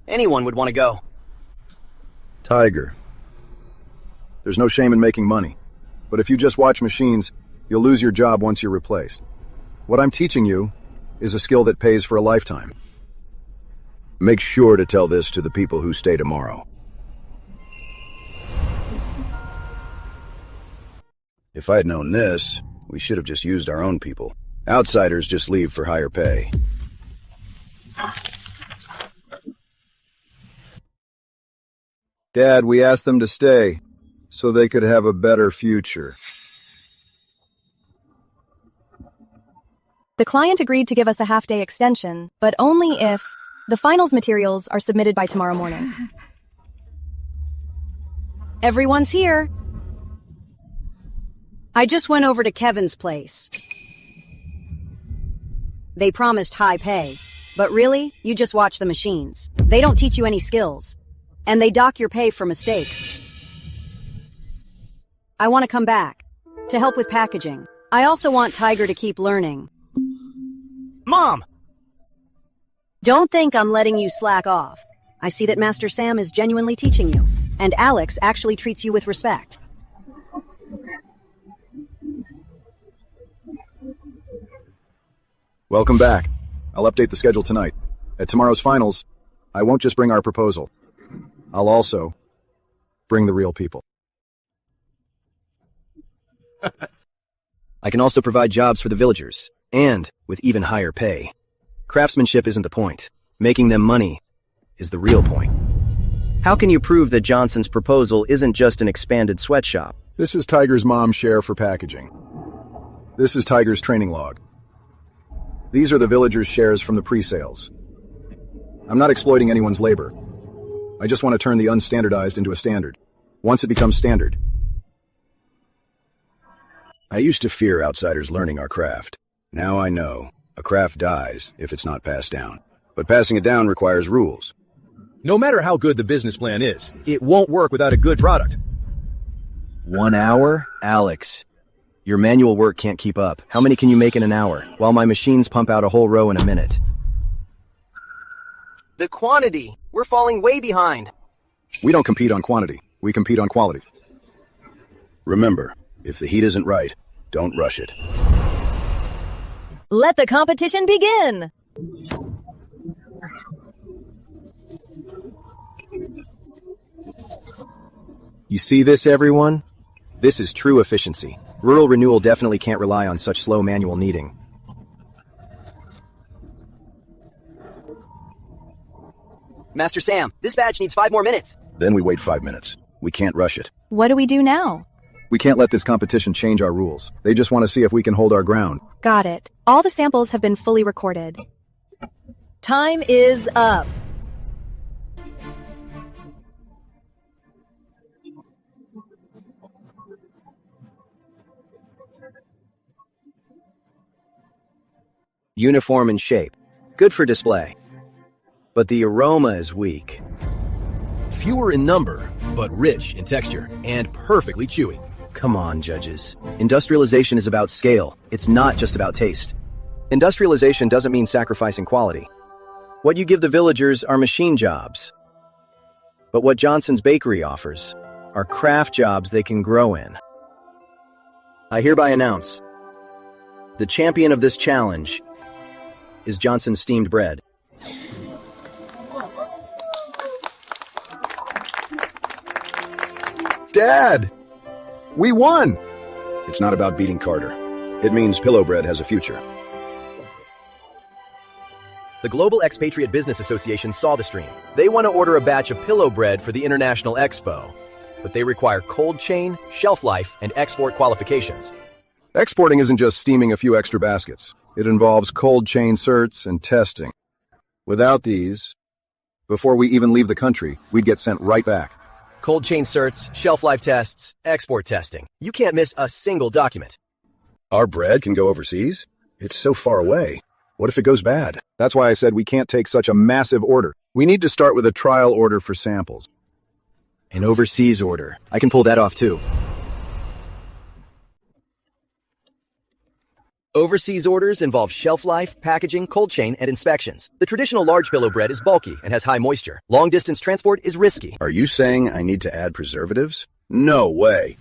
Anyone would want to go. Tiger. There's no shame in making money. But if you just watch machines, you'll lose your job once you're replaced. What I'm teaching you is a skill that pays for a lifetime. Make sure to tell this to the people who stay tomorrow. If I'd known this, we should have just used our own people. Outsiders just leave for higher pay. Dad, we asked them to stay so they could have a better future. The client agreed to give us a half-day extension, but only if the finals materials are submitted by tomorrow morning. Everyone's here. I just went over to Kevin's place. They promised high pay, but really, you just watch the machines. They don't teach you any skills, and they dock your pay for mistakes. I want to come back to help with packaging. I also want Tiger to keep learning. Mom! Don't think I'm letting you slack off. I see that Master Sam is genuinely teaching you, and Alex actually treats you with respect. Welcome back. I'll update the schedule tonight. At tomorrow's finals, I won't just bring our proposal. I'll also bring the real people. I can also provide jobs for the villagers, and with even higher pay. Craftsmanship isn't the point. Making them money is the real point. How can you prove that Johnson's proposal isn't just an expanded sweatshop? This is Tiger's mom's share for packaging. This is Tiger's training log. These are the villagers' shares from the pre-sales. I'm not exploiting anyone's labor. I just want to turn the unstandardized into a standard. Once it becomes standard, I used to fear outsiders learning our craft. Now I know. A craft dies if it's not passed down. But passing it down requires rules. No matter how good the business plan is, it won't work without a good product. 1 hour? Alex, your manual work can't keep up. How many can you make in an hour, while my machines pump out a whole row in a minute? The quantity. We're falling way behind. We don't compete on quantity. We compete on quality. Remember, if the heat isn't right, don't rush it. Let the competition begin! You see this, everyone? This is true efficiency. Rural renewal definitely can't rely on such slow manual kneading. Master Sam, this batch needs 5 more minutes. Then we wait 5 minutes. We can't rush it. What do we do now? We can't let this competition change our rules. They just want to see if we can hold our ground. Got it. All the samples have been fully recorded. Time is up. Uniform in shape. Good for display. But the aroma is weak. Fewer in number, but rich in texture and perfectly chewy. Come on, judges. Industrialization is about scale. It's not just about taste. Industrialization doesn't mean sacrificing quality. What you give the villagers are machine jobs. But what Johnson's Bakery offers are craft jobs they can grow in. I hereby announce, the champion of this challenge is Johnson's Steamed Bread. Dad! We won! It's not about beating Carter. It means Pillow Bread has a future. The Global Expatriate Business Association saw the stream. They want to order a batch of Pillow Bread for the International Expo, but they require cold chain, shelf life, and export qualifications. Exporting isn't just steaming a few extra baskets. It involves cold chain certs and testing. Without these, before we even leave the country, we'd get sent right back. Cold chain certs, shelf life tests, export testing. You can't miss a single document. Our bread can go overseas? It's so far away. What if it goes bad? That's why I said we can't take such a massive order. We need to start with a trial order for samples. An overseas order. I can pull that off too. Overseas orders involve shelf life, packaging, cold chain, and inspections. The traditional large pillow bread is bulky and has high moisture. Long-distance transport is risky. Are you saying I need to add preservatives? No way.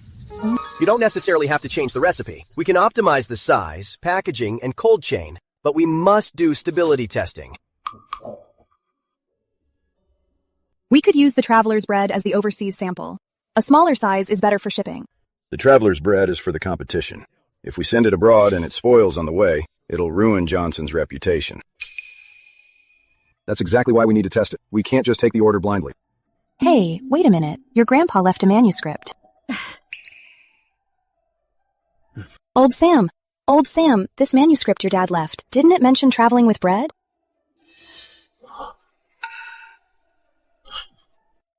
You don't necessarily have to change the recipe. We can optimize the size, packaging, and cold chain, but we must do stability testing. We could use the traveler's bread as the overseas sample. A smaller size is better for shipping. The traveler's bread is for the competition. If we send it abroad and it spoils on the way, it'll ruin Johnson's reputation. That's exactly why we need to test it. We can't just take the order blindly. Hey, wait a minute. Your grandpa left a manuscript. Old Sam, this manuscript your dad left, didn't it mention traveling with bread?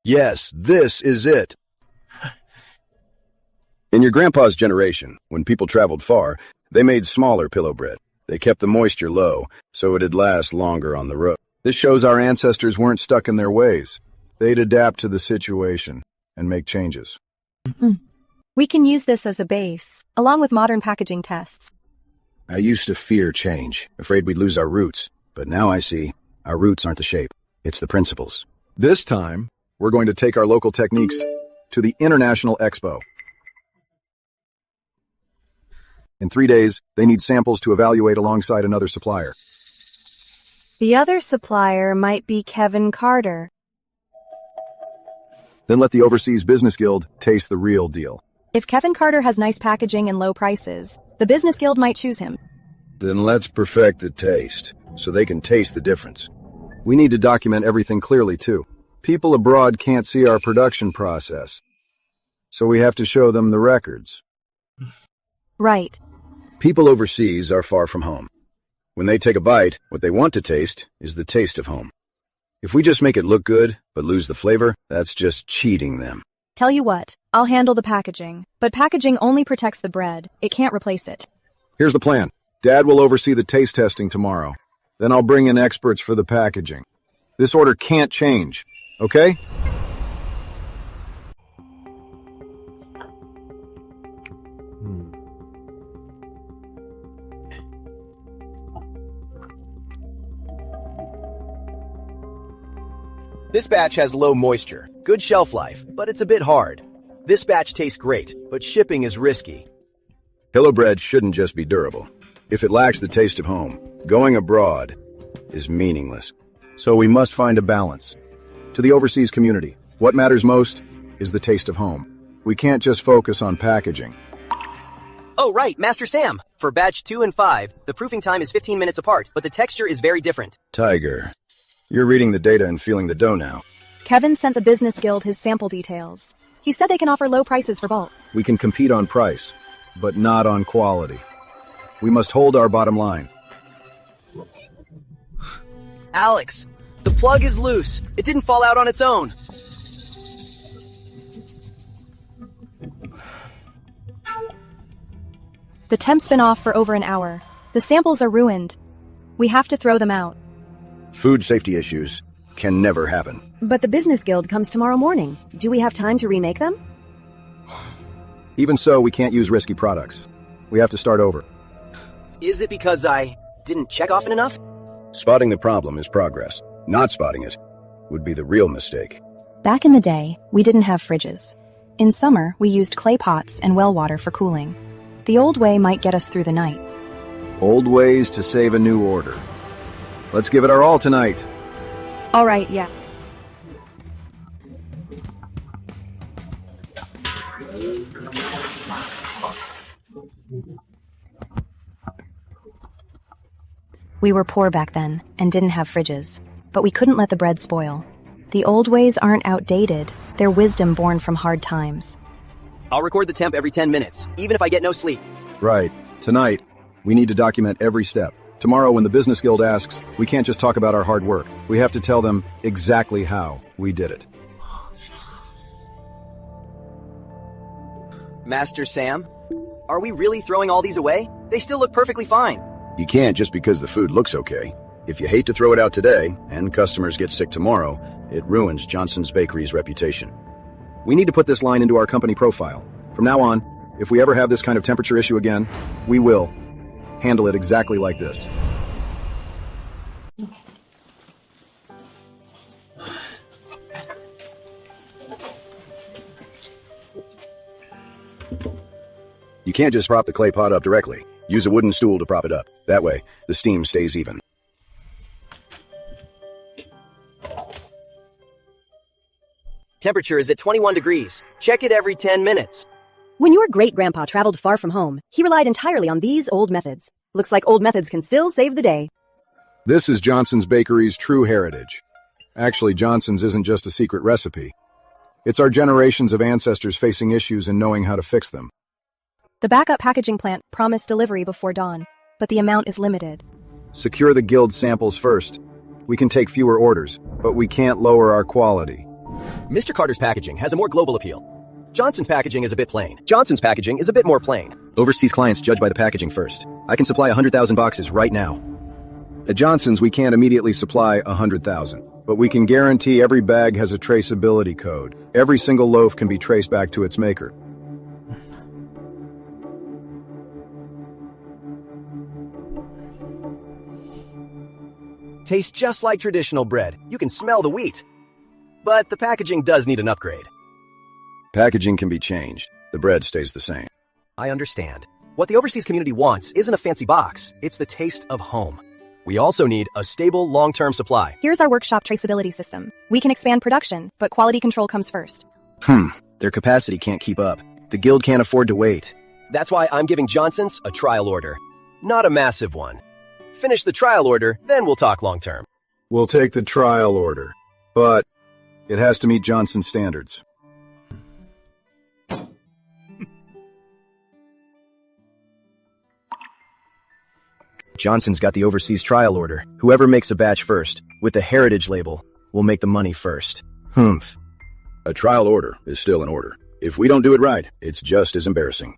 Yes, this is it. In your grandpa's generation, when people traveled far, they made smaller pillow bread. They kept the moisture low, so it'd last longer on the road. This shows our ancestors weren't stuck in their ways. They'd adapt to the situation and make changes. We can use this as a base, along with modern packaging tests. I used to fear change, afraid we'd lose our roots. But now I see, our roots aren't the shape, it's the principles. This time, we're going to take our local techniques to the International Expo. In 3 days, they need samples to evaluate alongside another supplier. The other supplier might be Kevin Carter. Then let the Overseas Business Guild taste the real deal. If Kevin Carter has nice packaging and low prices, the Business Guild might choose him. Then let's perfect the taste, so they can taste the difference. We need to document everything clearly, too. People abroad can't see our production process, so we have to show them the records. Right. People overseas are far from home. When they take a bite, what they want to taste is the taste of home. If we just make it look good, but lose the flavor, that's just cheating them. Tell you what, I'll handle the packaging. But packaging only protects the bread. It can't replace it. Here's the plan. Dad will oversee the taste testing tomorrow. Then I'll bring in experts for the packaging. This order can't change, okay? This batch has low moisture, good shelf life, but it's a bit hard. This batch tastes great, but shipping is risky. Pillow bread shouldn't just be durable. If it lacks the taste of home, going abroad is meaningless. So we must find a balance. To the overseas community, what matters most is the taste of home. We can't just focus on packaging. Oh, right, Master Sam. For batch 2 and 5, the proofing time is 15 minutes apart, but the texture is very different. Tiger, you're reading the data and feeling the dough now. Kevin sent the business guild his sample details. He said they can offer low prices for bulk. We can compete on price, but not on quality. We must hold our bottom line. Alex, the plug is loose. It didn't fall out on its own. The temp's been off for over an hour. The samples are ruined. We have to throw them out. Food safety issues can never happen. But the business guild comes tomorrow morning. Do we have time to remake them? Even so, we can't use risky products. We have to start over. Is it because I didn't check often enough? Spotting the problem is progress. Not spotting it would be the real mistake. Back in the day, we didn't have fridges. In summer, we used clay pots and well water for cooling. The old way might get us through the night. Old ways to save a new order. Let's give it our all tonight. All right, yeah. We were poor back then and didn't have fridges, but we couldn't let the bread spoil. The old ways aren't outdated, they're wisdom born from hard times. I'll record the temp every 10 minutes, even if I get no sleep. Right. Tonight, we need to document every step. Tomorrow, when the business guild asks, we can't just talk about our hard work. We have to tell them exactly how we did it. Master Sam, are we really throwing all these away? They still look perfectly fine. You can't just because the food looks okay. If you hate to throw it out today, and customers get sick tomorrow, it ruins Johnson's Bakery's reputation. We need to put this line into our company profile. From now on, if we ever have this kind of temperature issue again, we will handle it exactly like this. You can't just prop the clay pot up directly. Use a wooden stool to prop it up. That way, the steam stays even. Temperature is at 21 degrees. Check it every 10 minutes. When your great-grandpa traveled far from home, he relied entirely on these old methods. Looks like old methods can still save the day. This is Johnson's Bakery's true heritage. Actually, Johnson's isn't just a secret recipe. It's our generations of ancestors facing issues and knowing how to fix them. The backup packaging plant promised delivery before dawn, but the amount is limited. Secure the guild samples first. We can take fewer orders, but we can't lower our quality. Mr. Carter's packaging has a more global appeal. Johnson's packaging is a bit plain. Johnson's packaging is a bit more plain. Overseas clients judge by the packaging first. I can supply 100,000 boxes right now. At Johnson's, we can't immediately supply 100,000, but we can guarantee every bag has a traceability code. Every single loaf can be traced back to its maker. Tastes just like traditional bread. You can smell the wheat. But the packaging does need an upgrade. Packaging can be changed. The bread stays the same. I understand. What the overseas community wants isn't a fancy box. It's the taste of home. We also need a stable, long-term supply. Here's our workshop traceability system. We can expand production, but quality control comes first. Their capacity can't keep up. The guild can't afford to wait. That's why I'm giving Johnson's a trial order. Not a massive one. Finish the trial order, then we'll talk long-term. We'll take the trial order, but it has to meet Johnson's standards. Johnson's got the overseas trial order. Whoever makes a batch first, with the heritage label, will make the money first. A trial order is still an order. If we don't do it right, it's just as embarrassing.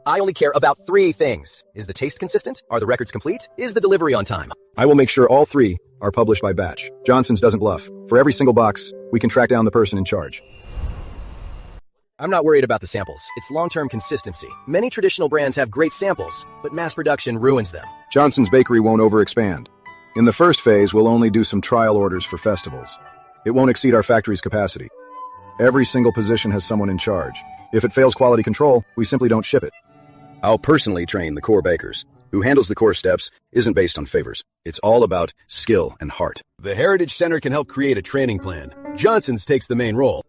I only care about 3 things. Is the taste consistent? Are the records complete? Is the delivery on time? I will make sure all 3 are published by batch. Johnson's doesn't bluff. For every single box, we can track down the person in charge. I'm not worried about the samples. It's long-term consistency. Many traditional brands have great samples, but mass production ruins them. Johnson's Bakery won't overexpand. In the first phase, we'll only do some trial orders for festivals. It won't exceed our factory's capacity. Every single position has someone in charge. If it fails quality control, we simply don't ship it. I'll personally train the core bakers. Who handles the core steps isn't based on favors. It's all about skill and heart. The Heritage Center can help create a training plan. Johnson's takes the main role.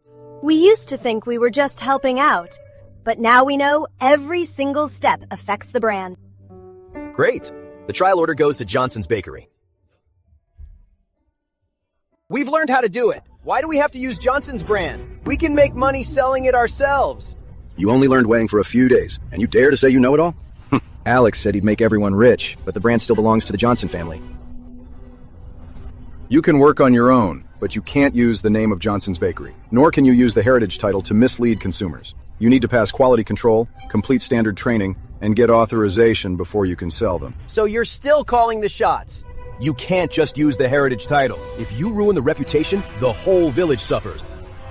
We used to think we were just helping out, but now we know every single step affects the brand. Great. The trial order goes to Johnson's Bakery. We've learned how to do it. Why do we have to use Johnson's brand? We can make money selling it ourselves. You only learned weighing for a few days, and you dare to say you know it all? Alex said he'd make everyone rich, but the brand still belongs to the Johnson family. You can work on your own, but you can't use the name of Johnson's Bakery. Nor can you use the heritage title to mislead consumers. You need to pass quality control, complete standard training, and get authorization before you can sell them. So you're still calling the shots. You can't just use the heritage title. If you ruin the reputation, the whole village suffers.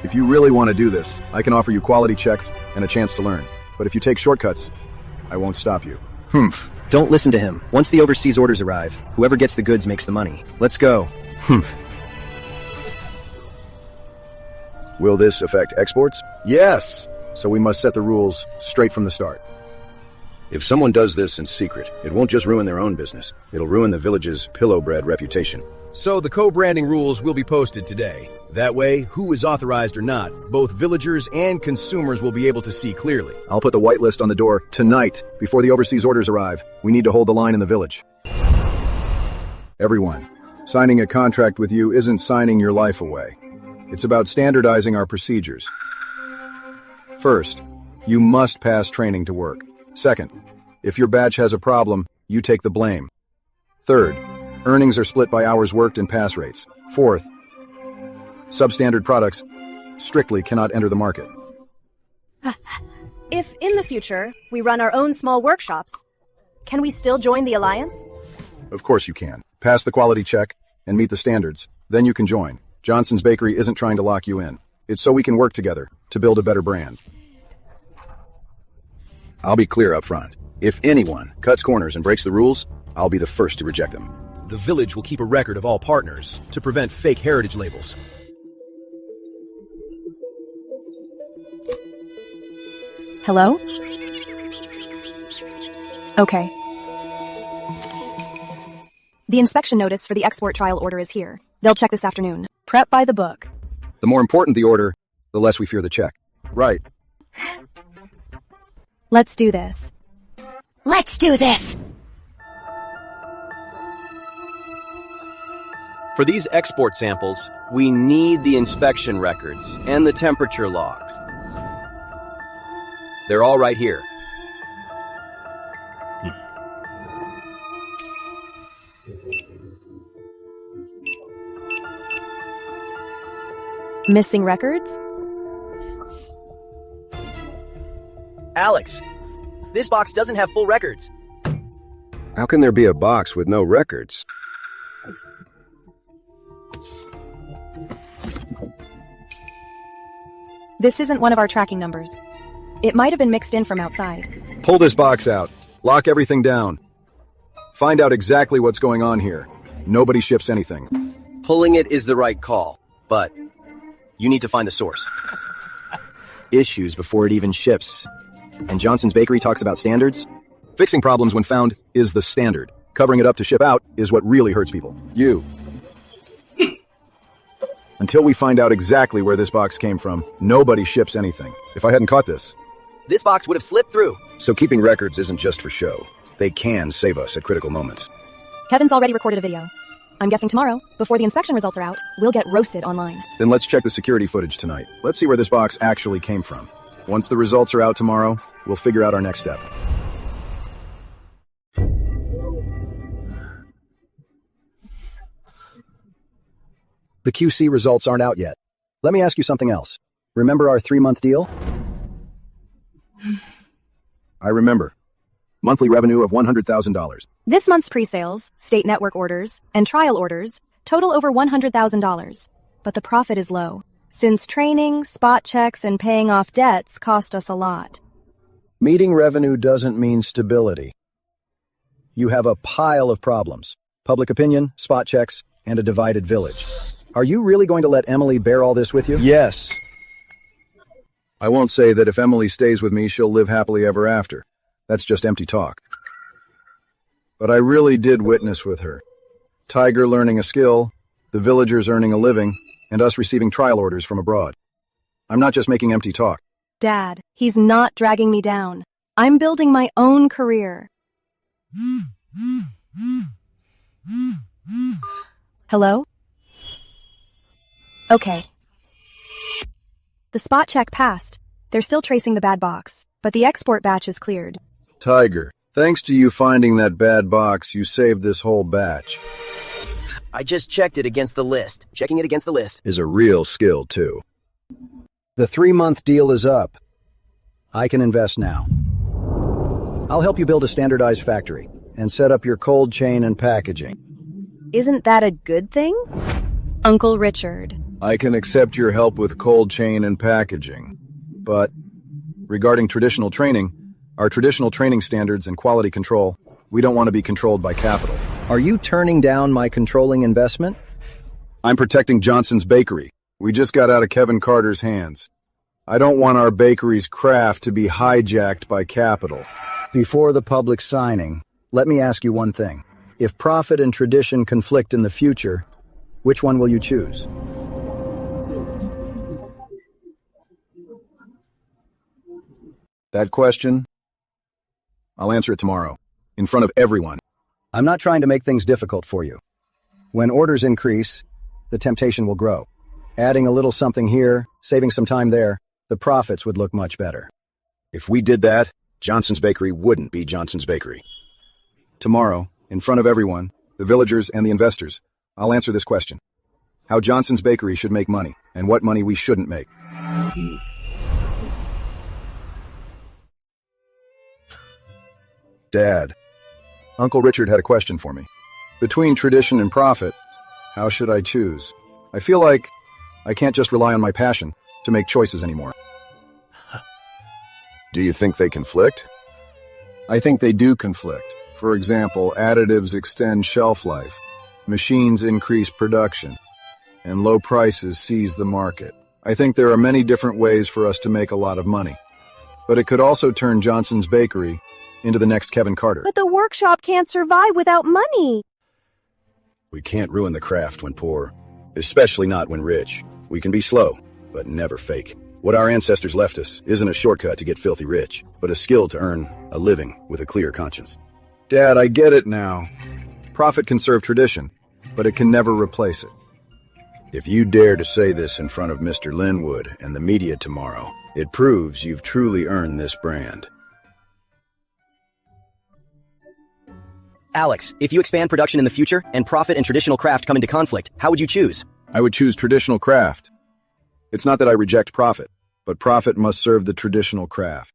If you really want to do this, I can offer you quality checks and a chance to learn. But if you take shortcuts, I won't stop you. Humph. Don't listen to him. Once the overseas orders arrive, whoever gets the goods makes the money. Let's go. Humph. Will this affect exports? Yes! So we must set the rules straight from the start. If someone does this in secret, it won't just ruin their own business. It'll ruin the village's pillow bread reputation. So the co-branding rules will be posted today. That way, who is authorized or not, both villagers and consumers will be able to see clearly. I'll put the whitelist on the door tonight before the overseas orders arrive. We need to hold the line in the village. Everyone, signing a contract with you isn't signing your life away. It's about standardizing our procedures. First, you must pass training to work. Second, if your batch has a problem, you take the blame. Third, earnings are split by hours worked and pass rates. Fourth, substandard products strictly cannot enter the market. If in the future we run our own small workshops, can we still join the alliance? Of course you can. Pass the quality check and meet the standards. Then you can join. Johnson's Bakery isn't trying to lock you in. It's so we can work together to build a better brand. I'll be clear up front. If anyone cuts corners and breaks the rules, I'll be the first to reject them. The village will keep a record of all partners to prevent fake heritage labels. Hello? Okay. The inspection notice for the export trial order is here. They'll check this afternoon. Prep by the book. The more important the order, the less we fear the check. Right. Let's do this. Let's do this! For these export samples, we need the inspection records and the temperature logs. They're all right here. Missing records? Alex, this box doesn't have full records. How can there be a box with no records? This isn't one of our tracking numbers. It might have been mixed in from outside. Pull this box out. Lock everything down. Find out exactly what's going on here. Nobody ships anything. Pulling it is the right call, but you need to find the source. Issues before it even ships. And Johnson's Bakery talks about standards? Fixing problems when found is the standard. Covering it up to ship out is what really hurts people. You. Until we find out exactly where this box came from, nobody ships anything. If I hadn't caught this. This box would have slipped through. So keeping records isn't just for show. They can save us at critical moments. Kevin's already recorded a video. I'm guessing tomorrow, before the inspection results are out, we'll get roasted online. Then let's check the security footage tonight. Let's see where this box actually came from. Once the results are out tomorrow, we'll figure out our next step. The QC results aren't out yet. Let me ask you something else. Remember our 3-month deal? I remember. Monthly revenue of $100,000. This month's pre-sales, state network orders, and trial orders total over $100,000. But the profit is low, since training, spot checks, and paying off debts cost us a lot. Meeting revenue doesn't mean stability. You have a pile of problems. Public opinion, spot checks, and a divided village. Are you really going to let Emily bear all this with you? Yes. I won't say that if Emily stays with me, she'll live happily ever after. That's just empty talk. But I really did witness with her. Tiger learning a skill, the villagers earning a living, and us receiving trial orders from abroad. I'm not just making empty talk. Dad, he's not dragging me down. I'm building my own career. Hello? Okay. The spot check passed. They're still tracing the bad box, but the export batch is cleared. Tiger, thanks to you finding that bad box, you saved this whole batch. I just checked it against the list. Checking it against the list Is a real skill, too. The 3-month deal is up. I can invest now. I'll help you build a standardized factory and set up your cold chain and packaging. Isn't that a good thing? Uncle Richard. I can accept your help with cold chain and packaging. But regarding traditional training, our traditional training standards and quality control, we don't want to be controlled by capital. Are you turning down my controlling investment? I'm protecting Johnson's Bakery. We just got out of Kevin Carter's hands. I don't want our bakery's craft to be hijacked by capital. Before the public signing, let me ask you one thing. If profit and tradition conflict in the future, which one will you choose? That question, I'll answer it tomorrow, in front of everyone. I'm not trying to make things difficult for you. When orders increase, the temptation will grow. Adding a little something here, saving some time there, the profits would look much better. If we did that, Johnson's Bakery wouldn't be Johnson's Bakery. Tomorrow, in front of everyone, the villagers and the investors, I'll answer this question. How Johnson's Bakery should make money, and what money we shouldn't make. Dad, Uncle Richard had a question for me. Between tradition and profit, how should I choose? I feel like I can't just rely on my passion to make choices anymore. Do you think they conflict? I think they do conflict. For example, additives extend shelf life, machines increase production, and low prices seize the market. I think there are many different ways for us to make a lot of money. But it could also turn Johnson's Bakery into the next Kevin Carter. But the workshop can't survive without money. We can't ruin the craft when poor, especially not when rich. We can be slow, but never fake. What our ancestors left us isn't a shortcut to get filthy rich, but a skill to earn a living with a clear conscience. Dad, I get it now. Profit can serve tradition, but it can never replace it. If you dare to say this in front of Mr. Linwood and the media tomorrow, it proves you've truly earned this brand. Alex, if you expand production in the future and profit and traditional craft come into conflict, how would you choose? I would choose traditional craft. It's not that I reject profit, but profit must serve the traditional craft.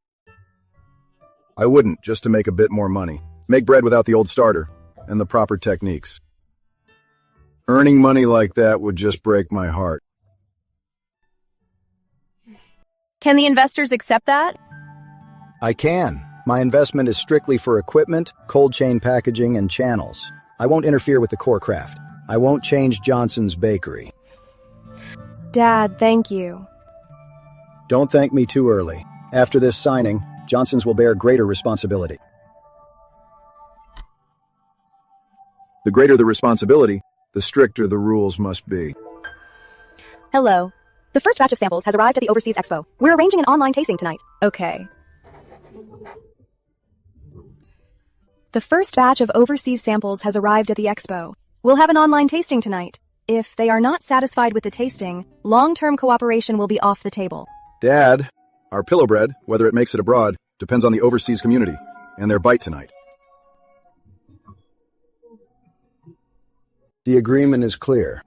I wouldn't, just to make a bit more money, make bread without the old starter and the proper techniques. Earning money like that would just break my heart. Can the investors accept that? I can. My investment is strictly for equipment, cold chain packaging, and channels. I won't interfere with the core craft. I won't change Johnson's Bakery. Dad, thank you. Don't thank me too early. After this signing, Johnson's will bear greater responsibility. The greater the responsibility, the stricter the rules must be. Hello. The first batch of samples has arrived at the Overseas Expo. We're arranging an online tasting tonight. Okay. The first batch of overseas samples has arrived at the expo. We'll have an online tasting tonight. If they are not satisfied with the tasting, long-term cooperation will be off the table. Dad, our pillow bread, whether it makes it abroad, depends on the overseas community and their bite tonight. The agreement is clear.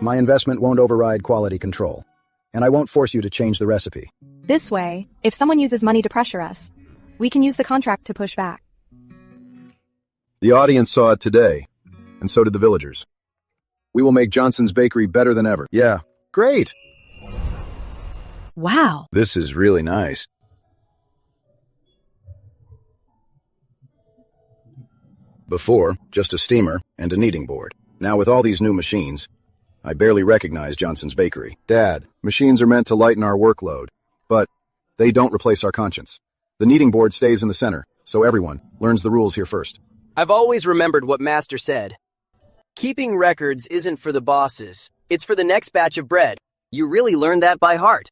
My investment won't override quality control, and I won't force you to change the recipe. This way, if someone uses money to pressure us, we can use the contract to push back. The audience saw it today, and so did the villagers. We will make Johnson's Bakery better than ever. Yeah, great. Wow. This is really nice. Before, just a steamer and a kneading board. Now with all these new machines, I barely recognize Johnson's Bakery. Dad, machines are meant to lighten our workload, but they don't replace our conscience. The kneading board stays in the center, so everyone learns the rules here first. I've always remembered what Master said. Keeping records isn't for the bosses. It's for the next batch of bread. You really learned that by heart.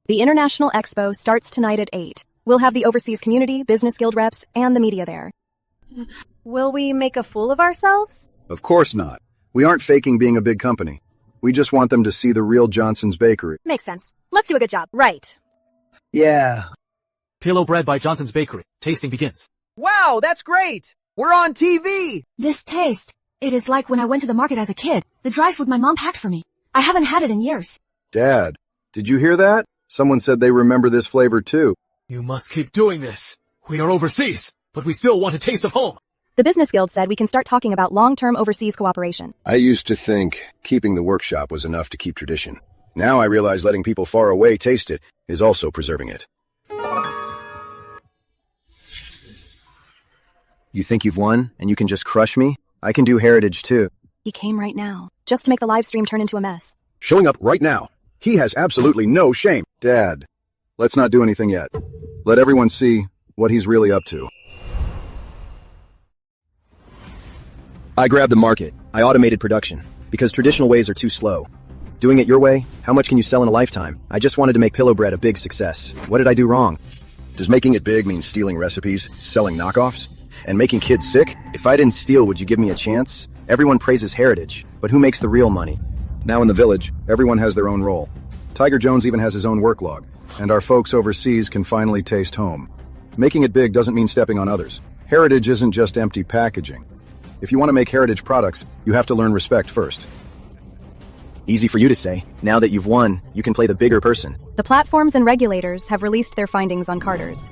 The International Expo starts tonight at 8. We'll have the overseas community, business guild reps, and the media there. Will we make a fool of ourselves? Of course not. We aren't faking being a big company. We just want them to see the real Johnson's Bakery. Makes sense. Let's do a good job. Right. Yeah. Pillow bread by Johnson's Bakery. Tasting begins. Wow, that's great! We're on TV! This taste, it is like when I went to the market as a kid. The dry food my mom packed for me. I haven't had it in years. Dad, did you hear that? Someone said they remember this flavor too. You must keep doing this. We are overseas, but we still want a taste of home. The business guild said we can start talking about long-term overseas cooperation. I used to think keeping the workshop was enough to keep tradition. Now I realize letting people far away taste it is also preserving it. You think you've won, and you can just crush me? I can do heritage too. He came right now, just to make the live stream turn into a mess. Showing up right now. He has absolutely no shame. Dad, let's not do anything yet. Let everyone see what he's really up to. I grabbed the market. I automated production, because traditional ways are too slow. Doing it your way, how much can you sell in a lifetime? I just wanted to make pillow bread a big success. What did I do wrong? Does making it big mean stealing recipes, selling knockoffs, and making kids sick? If I didn't steal, would you give me a chance? Everyone praises heritage, but who makes the real money? Now in the village, everyone has their own role. Tiger Jones even has his own work log, and our folks overseas can finally taste home. Making it big doesn't mean stepping on others. Heritage isn't just empty packaging. If you want to make heritage products, you have to learn respect first. Easy for you to say. Now that you've won, you can play the bigger person. The platforms and regulators have released their findings on Carters.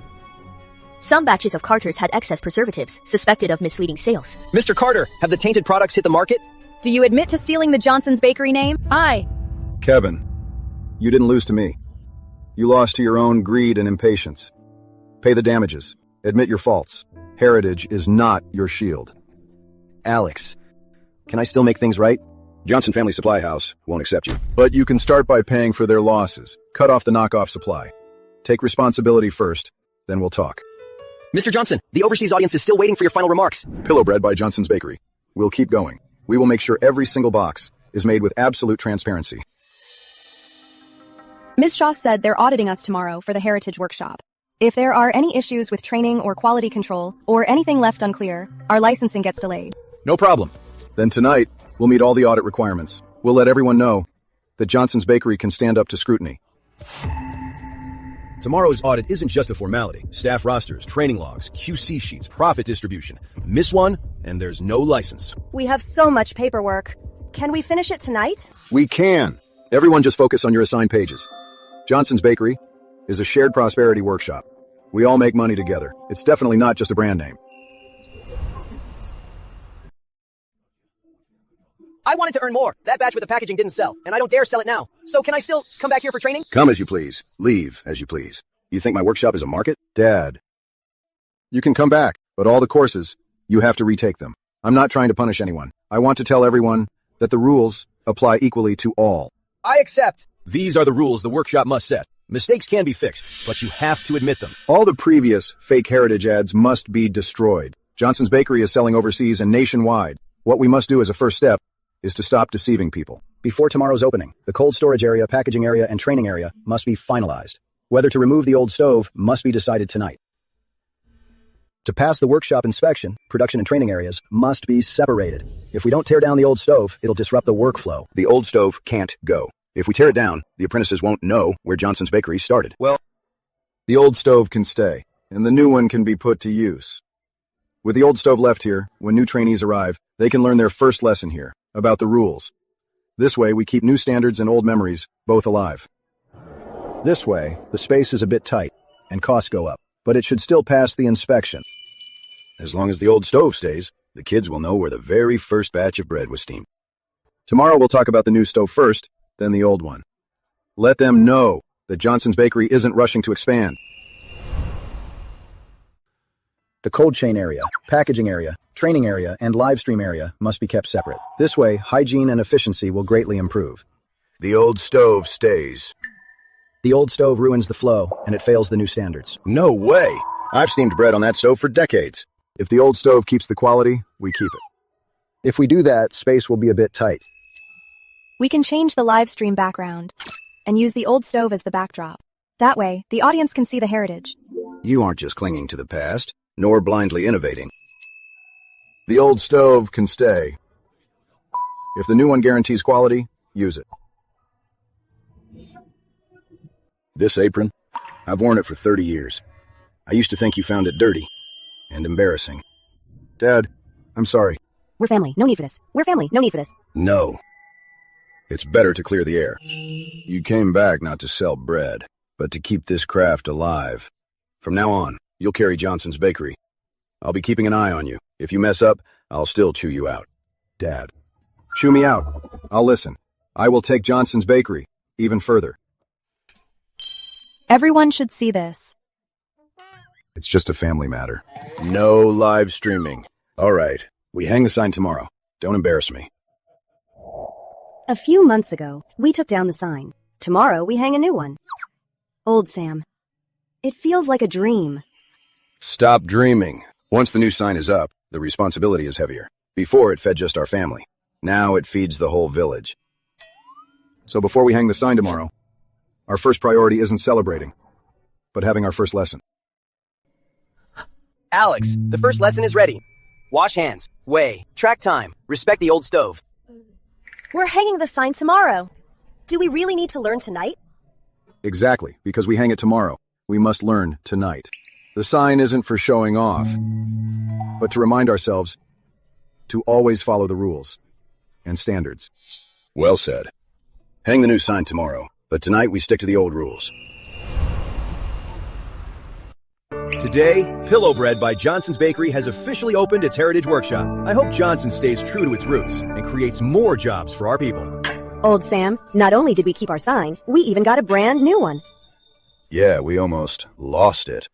Some batches of Carters had excess preservatives, suspected of misleading sales. Mr. Carter, have the tainted products hit the market? Do you admit to stealing the Johnson's Bakery name? Aye. Kevin, you didn't lose to me. You lost to your own greed and impatience. Pay the damages. Admit your faults. Heritage is not your shield. Alex, can I still make things right? Johnson Family Supply House won't accept you. But you can start by paying for their losses. Cut off the knockoff supply. Take responsibility first, then we'll talk. Mr. Johnson, the overseas audience is still waiting for your final remarks. Pillow bread by Johnson's Bakery. We'll keep going. We will make sure every single box is made with absolute transparency. Ms. Shaw said they're auditing us tomorrow for the Heritage Workshop. If there are any issues with training or quality control, or anything left unclear, our licensing gets delayed. No problem. Then tonight, we'll meet all the audit requirements. We'll let everyone know that Johnson's Bakery can stand up to scrutiny. Tomorrow's audit isn't just a formality. Staff rosters, training logs, QC sheets, profit distribution. Miss one, and there's no license. We have so much paperwork. Can we finish it tonight? We can. Everyone just focus on your assigned pages. Johnson's Bakery is a shared prosperity workshop. We all make money together. It's definitely not just a brand name. I wanted to earn more. That batch with the packaging didn't sell, and I don't dare sell it now. So can I still come back here for training? Come as you please. Leave as you please. You think my workshop is a market? Dad, you can come back, but all the courses, you have to retake them. I'm not trying to punish anyone. I want to tell everyone that the rules apply equally to all. I accept. These are the rules the workshop must set. Mistakes can be fixed, but you have to admit them. All the previous fake heritage ads must be destroyed. Johnson's Bakery is selling overseas and nationwide. What we must do as a first step is to stop deceiving people. Before tomorrow's opening, the cold storage area, packaging area, and training area must be finalized. Whether to remove the old stove must be decided tonight. To pass the workshop inspection, production and training areas must be separated. If we don't tear down the old stove, it'll disrupt the workflow. The old stove can't go. If we tear it down, the apprentices won't know where Johnson's Bakery started. Well, the old stove can stay, and the new one can be put to use. With the old stove left here, when new trainees arrive, they can learn their first lesson here, about the rules. This way, we keep new standards and old memories both alive. This way, the space is a bit tight, and costs go up, but it should still pass the inspection. As long as the old stove stays, the kids will know where the very first batch of bread was steamed. Tomorrow we'll talk about the new stove first, then the old one. Let them know that Johnson's Bakery isn't rushing to expand. The cold chain area, packaging area, training area, and live stream area must be kept separate. This way, hygiene and efficiency will greatly improve. The old stove stays. The old stove ruins the flow, and it fails the new standards. No way! I've steamed bread on that stove for decades. If the old stove keeps the quality, we keep it. If we do that, space will be a bit tight. We can change the live stream background and use the old stove as the backdrop. That way, the audience can see the heritage. You aren't just clinging to the past, nor blindly innovating. The old stove can stay. If the new one guarantees quality, use it. This apron, I've worn it for 30 years. I used to think you found it dirty and embarrassing. Dad, I'm sorry. We're family. No need for this. We're family. No need for this. No. It's better to clear the air. You came back not to sell bread, but to keep this craft alive. From now on, you'll carry Johnson's Bakery. I'll be keeping an eye on you. If you mess up, I'll still chew you out. Dad. Chew me out. I'll listen. I will take Johnson's Bakery even further. Everyone should see this. It's just a family matter. No live streaming. All right. We hang the sign tomorrow. Don't embarrass me. A few months ago, we took down the sign. Tomorrow, we hang a new one. Old Sam. It feels like a dream. Stop dreaming. Once the new sign is up, the responsibility is heavier. Before, it fed just our family. Now it feeds the whole village. So before we hang the sign tomorrow, our first priority isn't celebrating, but having our first lesson. Alex, the first lesson is ready. Wash hands, weigh, track time, respect the old stove. We're hanging the sign tomorrow. Do we really need to learn tonight? Exactly, because we hang it tomorrow. We must learn tonight. The sign isn't for showing off, but to remind ourselves to always follow the rules and standards. Well said. Hang the new sign tomorrow, but tonight we stick to the old rules. Today, Pillow Bread by Johnson's Bakery has officially opened its Heritage Workshop. I hope Johnson stays true to its roots and creates more jobs for our people. Old Sam, not only did we keep our sign, we even got a brand new one. Yeah, we almost lost it.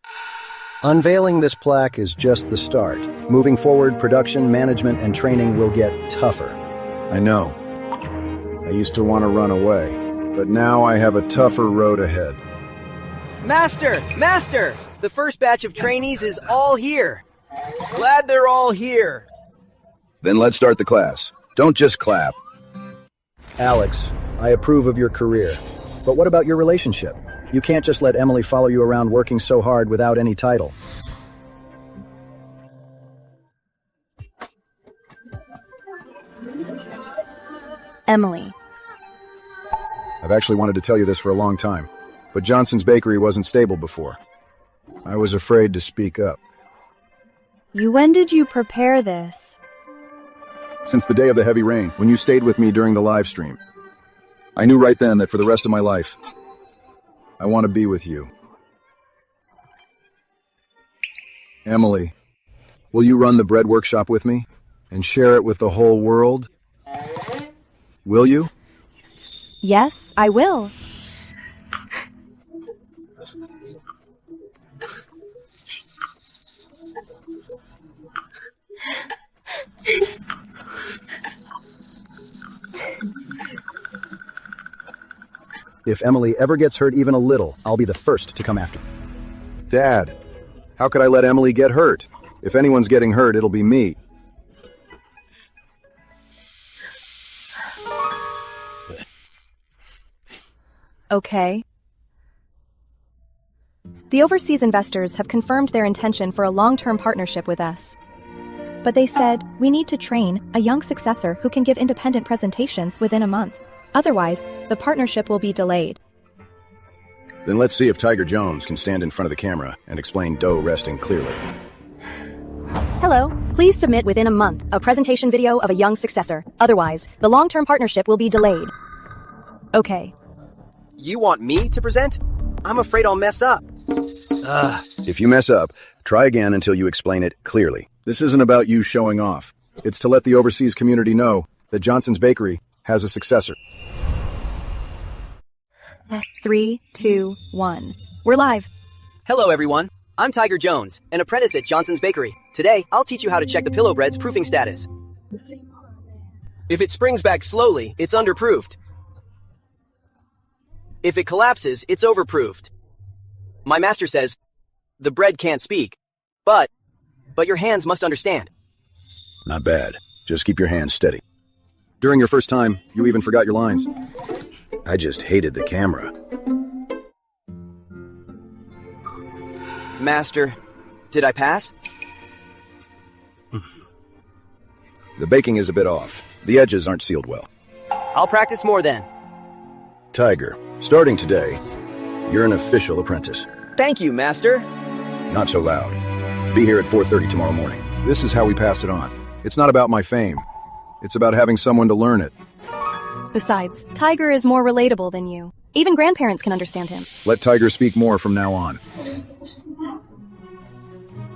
Unveiling this plaque is just the start. Moving forward, production, management, and training will get tougher. I know. I used to want to run away, but now I have a tougher road ahead. Master! The first batch of trainees is all here. Glad they're all here. Then let's start the class. Don't just clap. Alex, I approve of your career. But what about your relationship? You can't just let Emily follow you around working so hard without any title. Emily. I've actually wanted to tell you this for a long time, but Johnson's Bakery wasn't stable before. I was afraid to speak up. When did you prepare this? Since the day of the heavy rain, when you stayed with me during the live stream. I knew right then that for the rest of my life, I want to be with you. Emily, will you run the bread workshop with me and share it with the whole world? Will you? Yes, I will. If Emily ever gets hurt even a little, I'll be the first to come after. Dad, how could I let Emily get hurt? If anyone's getting hurt, it'll be me. Okay. The overseas investors have confirmed their intention for a long-term partnership with us. But they said, we need to train a young successor who can give independent presentations within a month. Otherwise, the partnership will be delayed. Then let's see if Tiger Jones can stand in front of the camera and explain dough resting clearly. Hello. Please submit within a month a presentation video of a young successor. Otherwise, the long-term partnership will be delayed. Okay. You want me to present? I'm afraid I'll mess up. If you mess up, try again until you explain it clearly. This isn't about you showing off. It's to let the overseas community know that Johnson's Bakery has a successor. 3, 2, 1. We're live. Hello, everyone. I'm Tiger Jones, an apprentice at Johnson's Bakery. Today, I'll teach you how to check the pillow bread's proofing status. If it springs back slowly, it's underproofed. If it collapses, it's overproofed. My master says, the bread can't speak, but your hands must understand. Not bad. Just keep your hands steady. During your first time, you even forgot your lines. I just hated the camera. Master, did I pass? The baking is a bit off. The edges aren't sealed well. I'll practice more then. Tiger, starting today, you're an official apprentice. Thank you, Master. Not so loud. Be here at 4:30 tomorrow morning. This is how we pass it on. It's not about my fame. It's about having someone to learn it. Besides, Tiger is more relatable than you. Even grandparents can understand him. Let Tiger speak more from now on.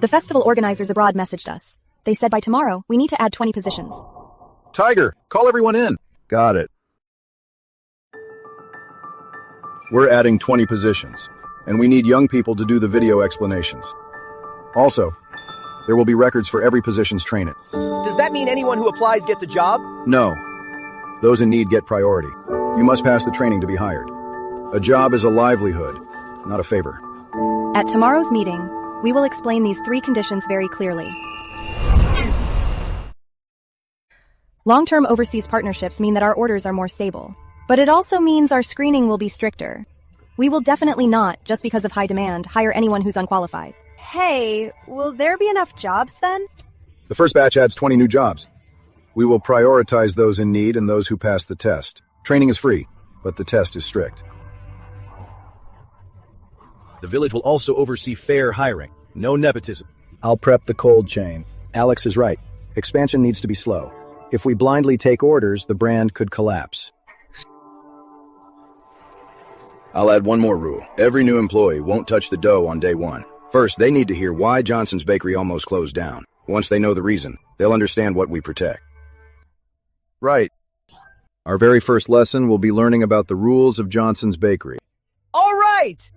The festival organizers abroad messaged us. They said by tomorrow, we need to add 20 positions. Tiger, call everyone in. Got it. We're adding 20 positions, and we need young people to do the video explanations. Also, there will be records for every position's training. Does that mean anyone who applies gets a job? No. Those in need get priority. You must pass the training to be hired. A job is a livelihood, not a favor. At tomorrow's meeting, we will explain these 3 conditions very clearly. Long-term overseas partnerships mean that our orders are more stable. But it also means our screening will be stricter. We will definitely not, just because of high demand, hire anyone who's unqualified. Hey, will there be enough jobs then? The first batch adds 20 new jobs. We will prioritize those in need and those who pass the test. Training is free, but the test is strict. The village will also oversee fair hiring. No nepotism. I'll prep the cold chain. Alex is right. Expansion needs to be slow. If we blindly take orders, the brand could collapse. I'll add one more rule. Every new employee won't touch the dough on day one. First, they need to hear why Johnson's Bakery almost closed down. Once they know the reason, they'll understand what we protect. Right. Our very first lesson will be learning about the rules of Johnson's Bakery. All right!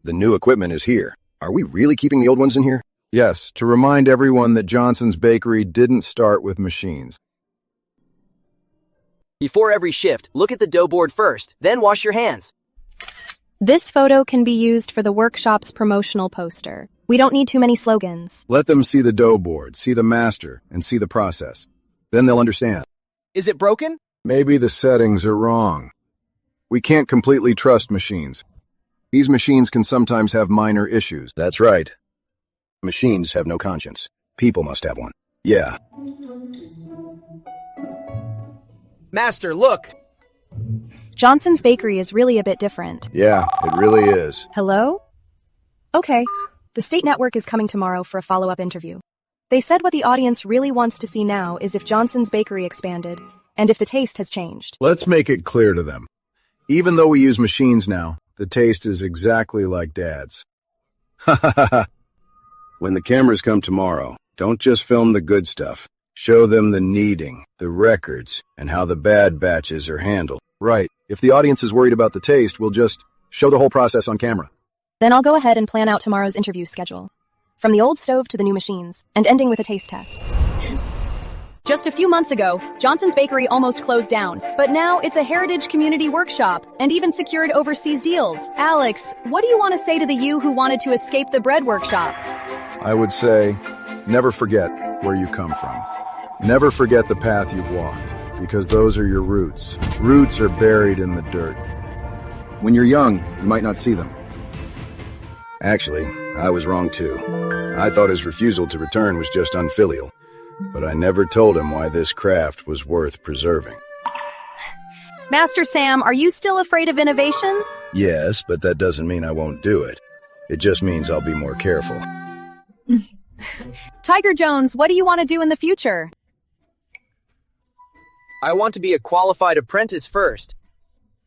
The new equipment is here. Are we really keeping the old ones in here? Yes, to remind everyone that Johnson's Bakery didn't start with machines. Before every shift, look at the dough board first, then wash your hands. This photo can be used for the workshop's promotional poster. We don't need too many slogans. Let them see the dough board, see the master, and see the process. Then they'll understand. Is it broken? Maybe the settings are wrong. We can't completely trust machines. These machines can sometimes have minor issues. That's right. Machines have no conscience. People must have one. Yeah. Master, look! Johnson's Bakery is really a bit different. Yeah, it really is. Hello? Okay. The state network is coming tomorrow for a follow-up interview. They said what the audience really wants to see now is if Johnson's Bakery expanded, and if the taste has changed. Let's make it clear to them. Even though we use machines now, the taste is exactly like Dad's. Ha ha ha ha. When the cameras come tomorrow, don't just film the good stuff. Show them the kneading, the records, and how the bad batches are handled. Right. If the audience is worried about the taste, we'll just show the whole process on camera. Then I'll go ahead and plan out tomorrow's interview schedule. From the old stove to the new machines, and ending with a taste test. Just a few months ago, Johnson's Bakery almost closed down, but now it's a heritage community workshop, and even secured overseas deals. Alex, what do you want to say to the you who wanted to escape the bread workshop? I would say, never forget where you come from. Never forget the path you've walked, because those are your roots. Roots are buried in the dirt. When you're young, you might not see them. Actually, I was wrong too. I thought his refusal to return was just unfilial, but I never told him why this craft was worth preserving. Master Sam, are you still afraid of innovation? Yes, but that doesn't mean I won't do it. It just means I'll be more careful. Tiger Jones, what do you want to do in the future? I want to be a qualified apprentice first.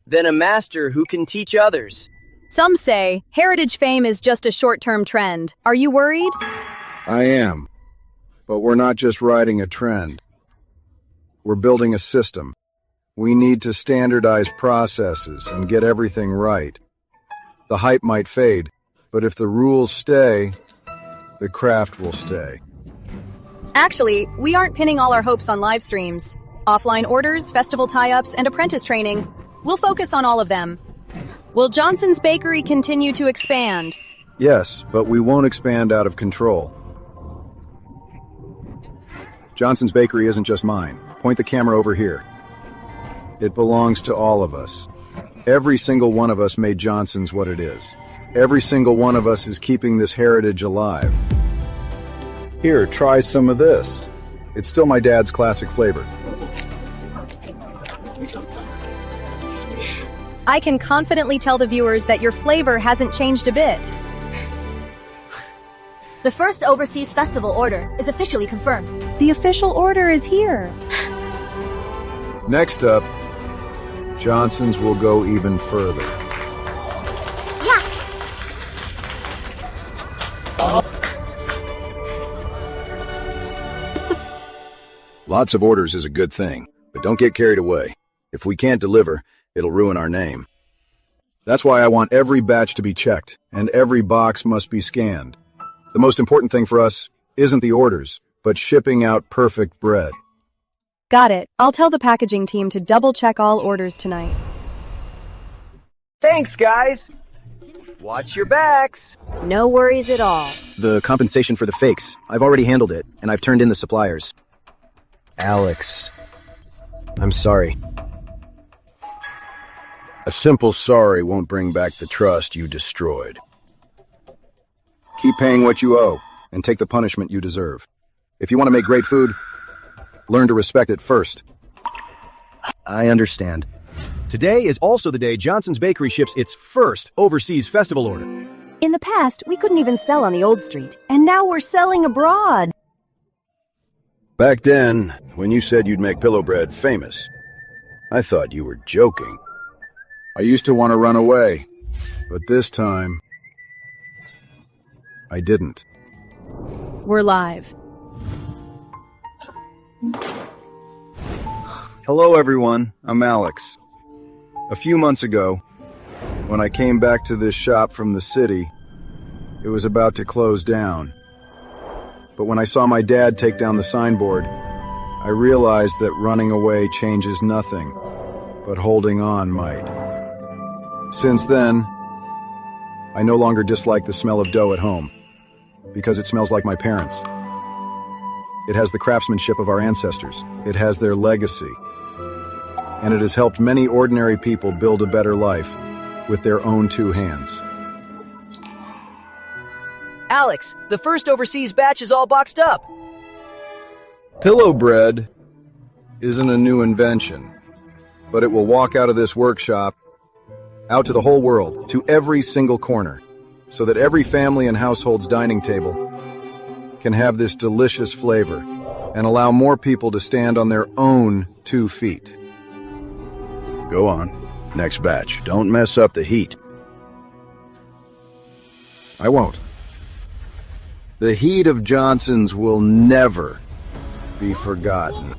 then a master who can teach others. Some say heritage fame is just a short-term trend. Are you worried? I am. But we're not just riding a trend. We're building a system. We need to standardize processes and get everything right. The hype might fade, but if the rules stay, the craft will stay. Actually, we aren't pinning all our hopes on live streams. Offline orders, festival tie-ups, and apprentice training. We'll focus on all of them. Will Johnson's Bakery continue to expand? Yes, but we won't expand out of control. Johnson's Bakery isn't just mine. Point the camera over here. It belongs to all of us. Every single one of us made Johnson's what it is. Every single one of us is keeping this heritage alive. Here, try some of this. It's still my dad's classic flavor. I can confidently tell the viewers that your flavor hasn't changed a bit. The first overseas festival order is officially confirmed. The official order is here. Next up, Johnson's will go even further. Yeah. Lots of orders is a good thing, but don't get carried away. If we can't deliver, it'll ruin our name. That's why I want every batch to be checked, and every box must be scanned. The most important thing for us isn't the orders, but shipping out perfect bread. Got it. I'll tell the packaging team to double-check all orders tonight. Thanks, guys! Watch your backs! No worries at all. The compensation for the fakes. I've already handled it, and I've turned in the suppliers. Alex. I'm sorry. A simple sorry won't bring back the trust you destroyed. Keep paying what you owe, and take the punishment you deserve. If you want to make great food, learn to respect it first. I understand. Today is also the day Johnson's Bakery ships its first overseas festival order. In the past, we couldn't even sell on the old street, and now we're selling abroad. Back then, when you said you'd make pillow bread famous, I thought you were joking. I used to want to run away, but this time, I didn't. We're live. Hello everyone, I'm Alex. A few months ago, when I came back to this shop from the city, it was about to close down. But when I saw my dad take down the signboard, I realized that running away changes nothing, but holding on might. Since then, I no longer dislike the smell of dough at home, because it smells like my parents. It has the craftsmanship of our ancestors. It has their legacy. And it has helped many ordinary people build a better life with their own two hands. Alex, the first overseas batch is all boxed up. Pillow bread isn't a new invention, but it will walk out of this workshop, out to the whole world, to every single corner, so that every family and household's dining table can have this delicious flavor and allow more people to stand on their own 2 feet. Go on. Next batch. Don't mess up the heat. I won't. The heat of Johnson's will never be forgotten.